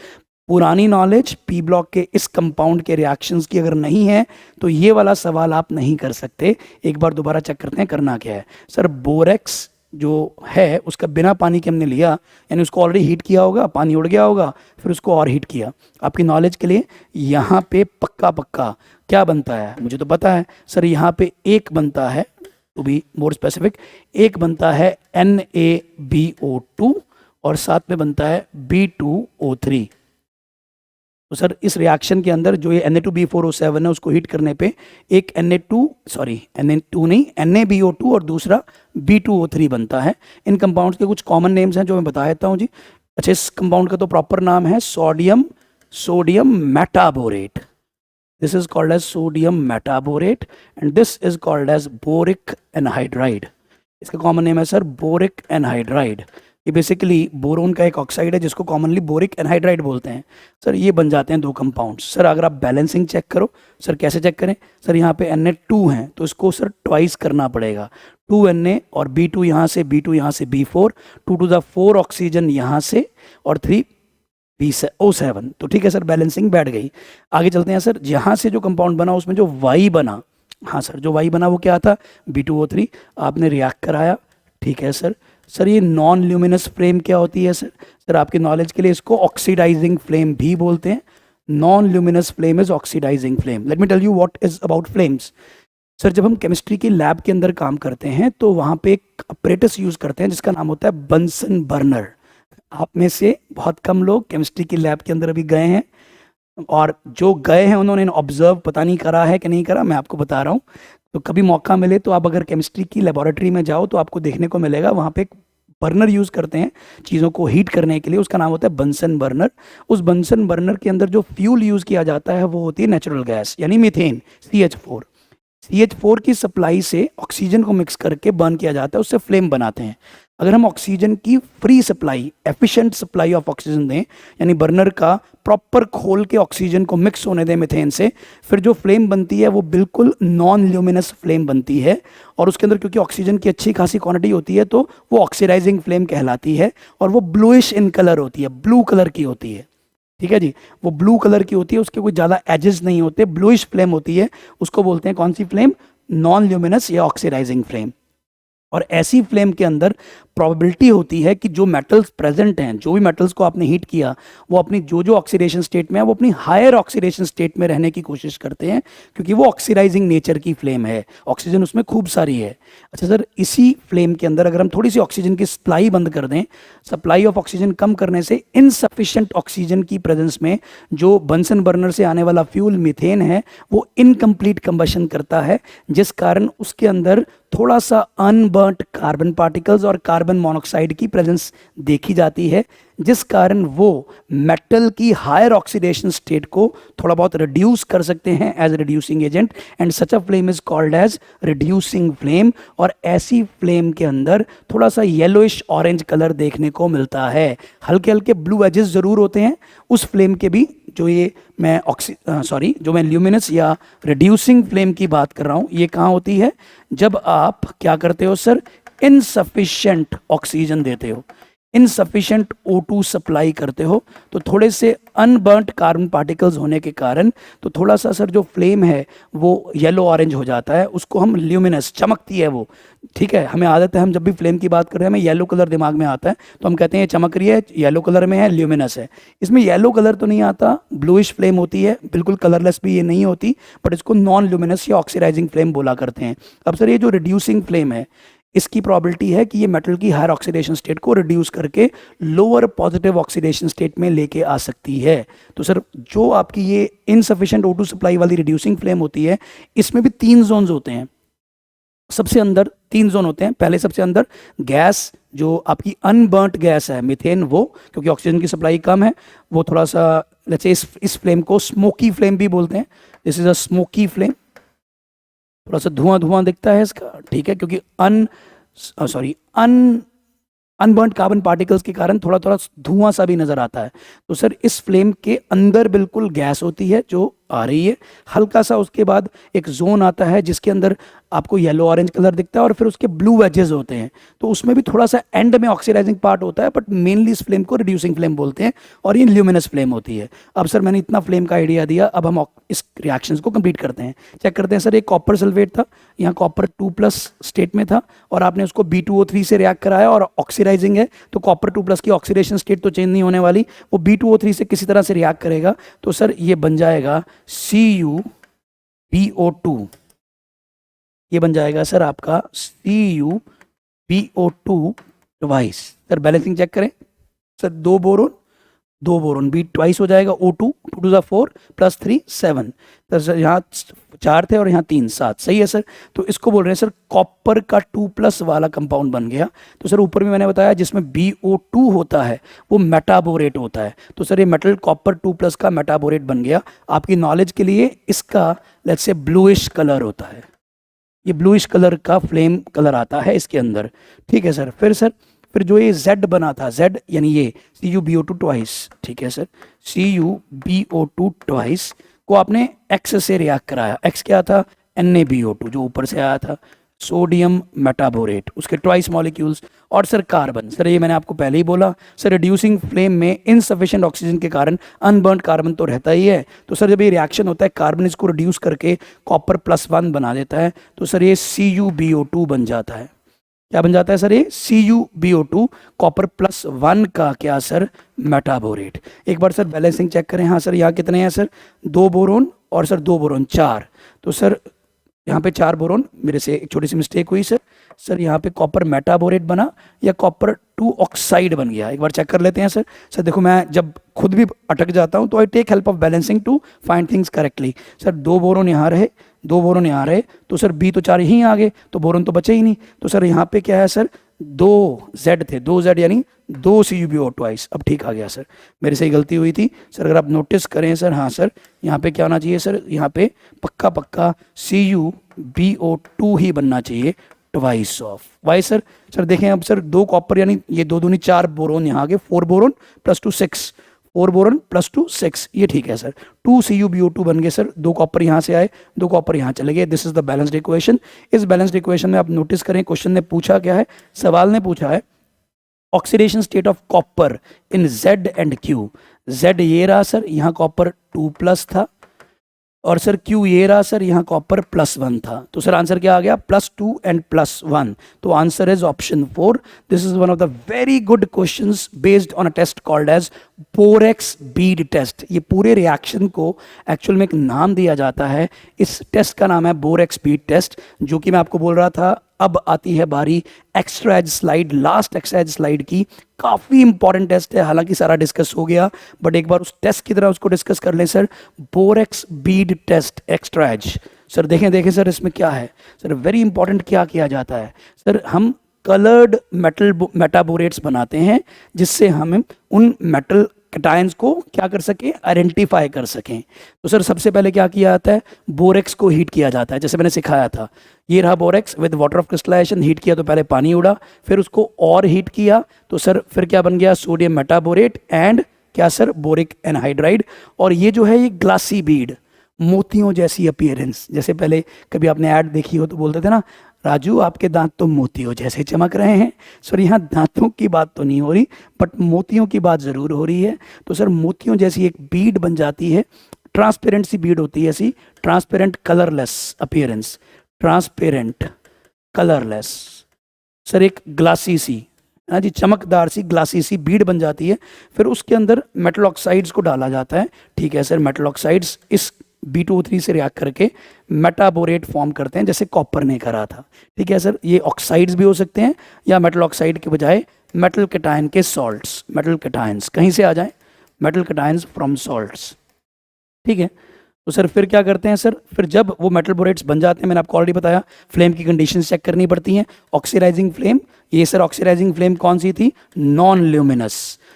पुरानी नॉलेज पी ब्लॉक के इस कंपाउंड के रिएक्शंस की अगर नहीं है तो ये वाला सवाल आप नहीं कर सकते। एक बार दोबारा चेक करते हैं करना क्या है। सर बोरेक्स जो है उसका बिना पानी के हमने लिया, यानी उसको ऑलरेडी हीट किया होगा, पानी उड़ गया होगा, फिर उसको और हीट किया। आपकी नॉलेज के लिए यहाँ पे पक्का क्या बनता है मुझे तो पता है सर। यहाँ पे एक बनता है, टू बी मोर स्पेसिफिक, एक बनता है NaBO2 और साथ में बनता है B2O3। तो सर इस रिएक्शन के अंदर जो ये Na2B4O7 है उसको हीट करने पे एक Na2 नहीं NaBO2 और दूसरा B2O3 बनता है। इन कंपाउंड्स के कुछ कॉमन नेम्स हैं जो मैं बता देता हूँ जी। अच्छा, इस कंपाउंड का तो प्रॉपर नाम है sodium metaborate. This is called as sodium metaborate and this is called as boric anhydride. इसका कॉमन नेम है सर बोरिक एनहाइड्राइड। ये बेसिकली बोरोन का एक ऑक्साइड है जिसको कॉमनली बोरिक एनहाइड्राइड बोलते हैं। सर ये बन जाते हैं दो कंपाउंड्स। सर अगर आप बैलेंसिंग चेक करो, सर कैसे चेक करें? सर यहाँ पे Na2 हैं तो इसको सर ट्वाइस करना पड़ेगा, 2Na और B2 यहाँ से B4, 2 to the 4 ऑक्सीजन यहाँ से और 3 O7। तो ठीक है सर, बैलेंसिंग बैठ गई। आगे चलते हैं सर। यहाँ से जो कंपाउंड बना उसमें जो Y बना, हाँ सर जो Y बना वो क्या था? B2O3। आपने रिएक्ट कराया, ठीक है सर। सर ये नॉन ल्यूमिनस फ्लेम क्या होती है सर? सर आपकी नॉलेज के लिए इसको ऑक्सीडाइजिंग फ्लेम भी बोलते हैं। Non luminous flame is oxidising flame. Let me tell you what is about flames. Sir जब हम केमिस्ट्री की लैब के अंदर काम करते हैं तो वहाँ पे एक अपरेटस यूज़ करते हैं जिसका नाम होता है बंसन बर्नर। आप में से बहुत कम लोग केमिस्ट्री की लैब के अंदर अभी गए हैं, और जो गए हैं उन्होंने ऑब्जर्व पता नहीं करा है कि नहीं करा, मैं आपको बता रहा हूँ। तो कभी मौका मिले तो आप अगर केमिस्ट्री की लेबोरेटरी में जाओ तो आपको देखने को मिलेगा वहाँ पे एक बर्नर यूज़ करते हैं चीज़ों को हीट करने के लिए, उसका नाम होता है बंसन बर्नर। उस बंसन बर्नर के अंदर जो फ्यूल यूज़ किया जाता है वो होती है नेचुरल गैस यानी मीथेन, CH4 की सप्लाई से ऑक्सीजन को मिक्स करके बर्न किया जाता है, उससे फ्लेम बनाते हैं। अगर हम ऑक्सीजन की free supply, efficient supply of oxygen दें, यानी बर्नर का प्रॉपर खोल के ऑक्सीजन को मिक्स होने दें मीथेन से, फिर जो फ्लेम बनती है वो बिल्कुल नॉन ल्यूमिनस फ्लेम बनती है। और उसके अंदर क्योंकि ऑक्सीजन की अच्छी खासी क्वांटिटी होती है तो वो ऑक्सीडाइजिंग फ्लेम कहलाती है, और वो ब्लूइश इन कलर होती है, ब्लू कलर की होती है। ठीक है जी, वो ब्लू कलर की होती है, उसके कोई ज़्यादा एजेस नहीं होते, ब्लूइश फ्लेम होती है। उसको बोलते हैं कौन सी फ्लेम? नॉन ल्यूमिनस या ऑक्सीडाइजिंग फ्लेम। और ऐसी फ्लेम के अंदर प्रोबेबिलिटी होती है कि जो मेटल्स प्रेजेंट हैं, जो भी मेटल्स को आपने हीट किया, वो अपनी जो जो ऑक्सीडेशन स्टेट में है वो अपनी हायर ऑक्सीडेशन स्टेट में रहने की कोशिश करते हैं, क्योंकि वो ऑक्सीडाइजिंग नेचर की फ्लेम है, ऑक्सीजन उसमें खूब सारी है। अच्छा सर, इसी फ्लेम के अंदर अगर हम थोड़ी सी ऑक्सीजन की सप्लाई बंद कर दें, सप्लाई ऑफ ऑक्सीजन कम करने से इनसफिशिएंट ऑक्सीजन की प्रेजेंस में जो बंसन बर्नर से आने वाला फ्यूल मीथेन है वो इनकम्प्लीट कंबशन करता है, जिस कारण उसके अंदर थोड़ा सा अनबर्nt कार्बन पार्टिकल्स और कार्बन मोनोऑक्साइड की प्रेजेंस देखी जाती है, जिस कारण वो मेटल की हायर ऑक्सीडेशन स्टेट को थोड़ा बहुत रिड्यूस कर सकते हैं as reducing agent, and such a flame is called as reducing flame. और ऐसी फ्लेम के अंदर थोड़ा सा येलोइश ऑरेंज कलर देखने को मिलता है, हल्के हल्के ब्लू एजेस जरूर होते हैं उस फ्लेम के भी। जो ये मैं जो मैं ल्यूमिनस या रिड्यूसिंग फ्लेम की बात कर रहा हूँ, ये कहाँ होती है? जब आप क्या करते हो सर, इनसफिशिएंट ऑक्सीजन देते हो, इनसफिशिएंट O2 सप्लाई करते हो, तो थोड़े से अनबर्nt कार्बन पार्टिकल्स होने के कारण तो थोड़ा सा सर जो फ्लेम है वो येलो ऑरेंज हो जाता है, उसको हम ल्यूमिनस, चमकती है वो, ठीक है। हमें आदत है, हम जब भी फ्लेम की बात कर रहे हैं हमें येलो कलर दिमाग में आता है, तो हम कहते हैं ये चमक रही है, येलो कलर में है, ल्यूमिनस है। इसमें येलो कलर तो नहीं आता, ब्लूइश फ्लेम होती है, बिल्कुल कलरलेस भी ये नहीं होती, बट इसको नॉन ल्यूमिनस या ऑक्सीडाइजिंग फ्लेम बोला करते हैं। अब सर ये जो रिड्यूसिंग फ्लेम है, इसकी प्रॉबिलिटी है कि ये मेटल की हायर ऑक्सीडेशन स्टेट को रिड्यूस करके लोअर पॉजिटिव ऑक्सीडेशन स्टेट में लेके आ सकती है। तो सर जो आपकी ये इनसफिशिएंट O2 सप्लाई वाली रिड्यूसिंग फ्लेम होती है, इसमें भी 3 जोन्स होते हैं। सबसे अंदर 3 जोन होते हैं। पहले सबसे अंदर गैस, जो आपकी अनबर्nt गैस है मीथेन, वो क्योंकि ऑक्सीजन की सप्लाई कम है, वो थोड़ा सा लेट्स से इस फ्लेम को स्मोकी फ्लेम भी बोलते हैं। This is a smoky flame, थोड़ा सा धुआं धुआं दिखता है इसका, ठीक है, क्योंकि अनबर्nt कार्बन पार्टिकल्स के कारण थोड़ा थोड़ा धुआं सा भी नजर आता है। तो सर इस फ्लेम के अंदर बिल्कुल गैस होती है जो आ रही है, हल्का सा उसके बाद एक जोन आता है जिसके अंदर आपको येलो ऑरेंज कलर दिखता है और फिर उसके ब्लू वेजेस होते हैं, तो उसमें भी थोड़ा सा एंड में ऑक्सीडाइजिंग पार्ट होता है, बट मेनली इस फ्लेम को रिड्यूसिंग फ्लेम बोलते हैं और ये ल्यूमिनस फ्लेम होती है। अब सर मैंने इतना फ्लेम का आइडिया दिया, अब हम इस रिएक्शंस को कंप्लीट करते हैं, चेक करते हैं। सर एक कॉपर सल्फेट था, यहाँ कॉपर 2+ स्टेट में था और आपने उसको B2O3 से रिएक्ट कराया और ऑक्सीडाइजिंग है, तो कॉपर 2+ की ऑक्सीडेशन स्टेट तो चेंज नहीं होने वाली, वो B2O3 से किसी तरह से रिएक्ट करेगा, तो सर ये बन जाएगा CuBO2, ये बन जाएगा सर आपका CuBO2 twice. Sir balancing check करें सर, 2 बोरोन B ट्वाइस हो जाएगा, O2 2 to the 4 + 3 7, तो सर यहाँ 4 थे और यहाँ 3 7, सही है सर। तो इसको बोल रहे हैं सर कॉपर का 2+ वाला कंपाउंड बन गया। तो सर ऊपर भी मैंने बताया जिसमें BO2 होता है वो मेटाबोरेट होता है, तो सर ये मेटल कॉपर 2+ का मेटाबोरेट बन गया। आपकी नॉलेज के लिए इसका लेट्स से ब्लूइश कलर होता है, ये ब्लूइश कलर का फ्लेम कलर आता है इसके अंदर, ठीक है सर। फिर जो ये Z बना था, Z यानी ये CuBO2 ट्वाइस, ठीक है सर, CuBO2 ट्वाइस को आपने X से रिएक्ट कराया। X क्या था? NaBO2 जो ऊपर से आया था, सोडियम मेटाबोरेट, उसके ट्वाइस मॉलिक्यूल्स, और सर कार्बन। सर ये मैंने आपको पहले ही बोला, सर रिड्यूसिंग फ्लेम में इनसफिशिएंट ऑक्सीजन के कारण अनबर्nt कार्बन तो रहता ही है, तो सर जब ये रिएक्शन होता है कार्बन इसको रिड्यूस करके कॉपर +1 बना देता है, तो सर ये CuBO2 बन जाता है। क्या बन जाता है सर? ये CuBO2 कॉपर +1 का क्या सर? मेटाबोरेट। एक बार सर बैलेंसिंग चेक करें। हाँ सर, यहाँ कितने हैं सर? 2 बोरोन और सर 2 बोरोन 4, तो सर यहाँ पे 4 बोरोन, मेरे से एक छोटी सी मिस्टेक हुई सर। सर यहाँ पे कॉपर मेटाबोरेट बना या कॉपर 2 ऑक्साइड बन गया, एक बार चेक कर लेते हैं सर। सर देखो मैं जब खुद भी अटक जाता हूँ तो I take help of balancing to find things correctly. Sir 2 boron यहाँ रहे, 2 बोरोन यहाँ रहे, तो सर B तो 4 यहीं आ गए, तो बोरोन तो बचे ही नहीं, तो सर यहाँ पे क्या है सर? 2 Z थे, 2 Z यानी 2 CuBO ट्वाइस। अब ठीक आ गया सर, मेरे से ही गलती हुई थी सर, अगर आप नोटिस करें सर। हाँ सर, यहाँ पे क्या होना चाहिए सर? यहाँ पे पक्का CuBO2 ही बनना चाहिए, twice of. Why sir? Sir देखें अब सर 2 कॉपर यानी ये 2 दूनी 4 बोरोन यहाँ आ गए, 4 बोरोन +2 6, 4 बोरोन +2 6, ये ठीक है सर। 2 CuBO2 बन गए सर, 2 कॉपर यहाँ से आए, 2 कॉपर यहाँ चले गए। This is the balanced equation. इस बैलेंस्ड इक्वेशन में आप नोटिस करें क्वेश्चन ने पूछा क्या है? सवाल ने पूछा है oxidation state of copper in Z and Q। Z ये रहा सर, यहाँ कॉपर 2+ था और सर क्यू ये रहा सर, यहाँ कॉपर +1 था, तो सर आंसर क्या आ गया, +2 एंड +1, तो answer is option 4। This is one of the very good questions based on a test called as borax bead test. ये पूरे रिएक्शन को एक्चुअल में एक नाम दिया जाता है, इस टेस्ट का नाम है बोरेक्स बीड टेस्ट, जो कि मैं आपको बोल रहा था अब आती है बारी extra edge slide, last extra edge slide की। काफ़ी इंपॉर्टेंट टेस्ट है, हालांकि सारा डिस्कस हो गया, बट एक बार उस टेस्ट की तरह उसको डिस्कस कर लें sir. Borax bead test extra edge, sir देखें सर इसमें क्या है सर, वेरी इंपॉर्टेंट। क्या किया जाता है सर, हम कलर्ड मेटल मेटाबोरेट्स बनाते हैं, जिससे हम उन मेटल कैटायंस को क्या कर सकें, आइडेंटिफाई कर सकें। तो सर सबसे पहले क्या किया जाता है, बोरेक्स को हीट किया जाता है, जैसे मैंने सिखाया था। ये रहा borax with water of crystallisation, heat किया तो पहले पानी उड़ा, फिर उसको और हीट किया तो सर फिर क्या बन गया, सोडियम मेटाबोरेट एंड क्या सर, बोरिक एनहाइड्राइड। और ये जो है ये ग्लासी बीड, मोतियों जैसी अपीयरेंस, जैसे पहले कभी आपने ऐड देखी हो तो बोलते थे ना, राजू आपके दांत तो मोतियों जैसे चमक रहे हैं। सर यहाँ दांतों की बात तो नहीं हो रही, बट मोतियों की बात ज़रूर हो रही है। तो सर मोतियों जैसी एक बीड बन जाती है, ट्रांसपेरेंट सी बीड होती है ऐसी, transparent colourless appearance, transparent colourless sir, एक ग्लासी सी, हाँ जी, चमकदार सी ग्लासी सी बीड बन जाती है। फिर उसके अंदर मेटल ऑक्साइड्स को डाला जाता है, ठीक है सर। मेटल ऑक्साइड्स इस B2O3 से रिएक्ट करके मेटाबोरेट फॉर्म करते हैं, जैसे कॉपर ने करा था, ठीक है सर। ये ऑक्साइड्स भी हो सकते हैं, या मेटल ऑक्साइड के बजाय मेटल कैटायन के सॉल्ट्स, मेटल कैटायंस कहीं से आ जाएं, मेटल कैटायंस फ्रॉम सॉल्ट्स, ठीक है। तो सर फिर क्या करते हैं सर, फिर जब वो मेटल बोरेट्स बन जाते हैं, मैंने आपको ऑलरेडी बताया फ्लेम की कंडीशंस चेक करनी पड़ती हैं। ऑक्सीडाइजिंग फ्लेम, ये सर ऑक्सीडाइजिंग फ्लेम कौन सी थी, नॉन ल्यूमिनस।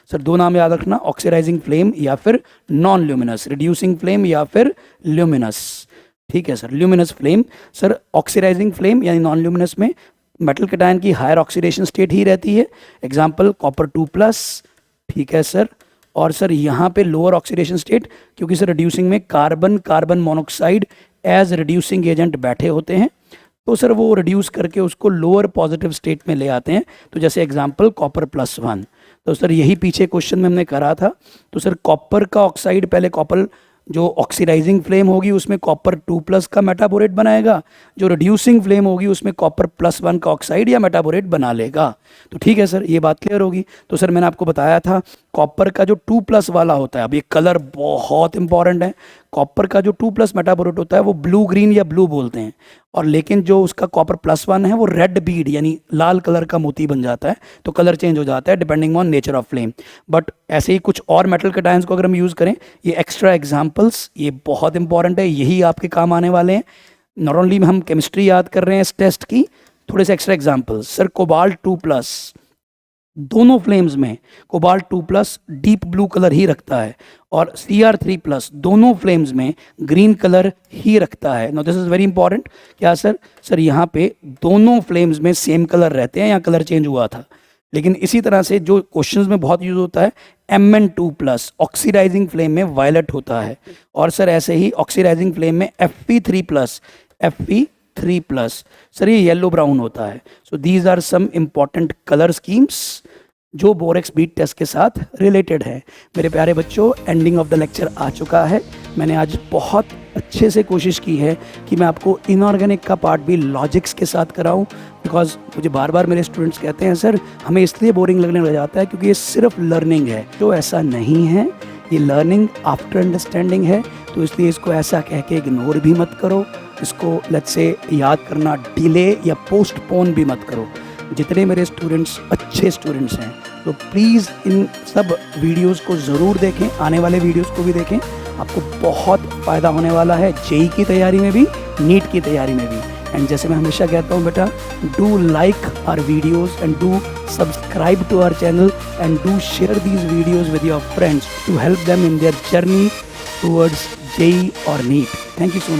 सर दो नाम याद रखना, ऑक्सीडाइजिंग फ्लेम या फिर नॉन ल्यूमिनस, रिड्यूसिंग फ्लेम या फिर ल्यूमिनस, ठीक है sir. Luminous flame, sir oxidising flame यानी नॉन ल्यूमिनस में मेटल कैटायन की हायर ऑक्सीडेशन स्टेट ही रहती है, एग्जाम्पल कॉपर 2+, ठीक है सर। और सर यहाँ पे लोअर ऑक्सीडेशन स्टेट, क्योंकि सर रिड्यूसिंग में carbon monoxide as reducing agent बैठे होते हैं, तो सर वो रिड्यूस करके उसको लोअर पॉजिटिव स्टेट में ले आते हैं। तो जैसे एग्जांपल कॉपर +1, तो सर यही पीछे क्वेश्चन में हमने करा था। तो सर कॉपर का ऑक्साइड, पहले कॉपर जो ऑक्सीडाइजिंग फ्लेम होगी उसमें कॉपर 2+ का मेटाबोरेट बनाएगा, जो रिड्यूसिंग फ्लेम होगी उसमें कॉपर +1 का ऑक्साइड या मेटाबोरेट बना लेगा। तो ठीक है सर, ये बात क्लियर होगी। तो सर मैंने आपको बताया था कॉपर का जो 2+ वाला होता है, अब ये कलर बहुत इंपॉर्टेंट है, कॉपर का जो 2+ मेटाबोरेट होता है वो ब्लू ग्रीन या ब्लू बोलते हैं, और लेकिन जो उसका कॉपर +1 है वो रेड बीड यानी लाल कलर का मोती बन जाता है। तो कलर चेंज हो जाता है depending on nature of flame. But ऐसे ही कुछ और मेटल कैटायंस को अगर हम यूज़ करें, ये एक्स्ट्रा एग्जाम्पल्स ये बहुत इंपॉर्टेंट है, यही आपके काम आने वाले हैं। नॉट ओनली हम केमिस्ट्री याद कर रहे हैं इस टेस्ट की, थोड़े से एक्स्ट्रा एग्जाम्पल्स। सर कोबाल्ट 2+, दोनों फ्लेम्स में कोबाल्ट 2+ डीप ब्लू कलर ही रखता है, और Cr3+ दोनों फ्लेम्स में ग्रीन कलर ही रखता है। No this is very important. क्या सर, सर यहाँ पे दोनों फ्लेम्स में सेम कलर रहते हैं, यहाँ कलर चेंज हुआ था। लेकिन इसी तरह से जो क्वेश्चंस में बहुत यूज होता है Mn2+ ऑक्सीडाइजिंग फ्लेम में वायलेट होता है, और सर ऐसे ही ऑक्सीडाइजिंग फ्लेम में Fe3+ सर ये येलो ब्राउन होता है। So these are some important colour schemes जो बोरेक्स बीट टेस्ट के साथ रिलेटेड है। मेरे प्यारे बच्चों, एंडिंग ऑफ द लेक्चर आ चुका है। मैंने आज बहुत अच्छे से कोशिश की है कि मैं आपको इनऑर्गेनिक का पार्ट भी लॉजिक्स के साथ कराऊं, बिकॉज मुझे बार बार मेरे स्टूडेंट्स कहते हैं सर हमें इसलिए बोरिंग लगने लग जाता है क्योंकि ये सिर्फ लर्निंग है। तो ऐसा नहीं है, ये लर्निंग आफ्टर अंडरस्टैंडिंग है, तो इसलिए इसको ऐसा कह के इग्नोर भी मत करो, इसको लेट्स से याद करना डिले या पोस्टपोन भी मत करो। जितने मेरे स्टूडेंट्स अच्छे स्टूडेंट्स हैं तो प्लीज़ इन सब वीडियोस को ज़रूर देखें, आने वाले वीडियोस को भी देखें, आपको बहुत फ़ायदा होने वाला है जेई की तैयारी में भी, नीट की तैयारी में भी। एंड जैसे मैं हमेशा कहता हूँ बेटा, do like our videos and do subscribe to our channel and do share these videos with your friends to help them in their journey towards JEE और NEET. Thank you so much.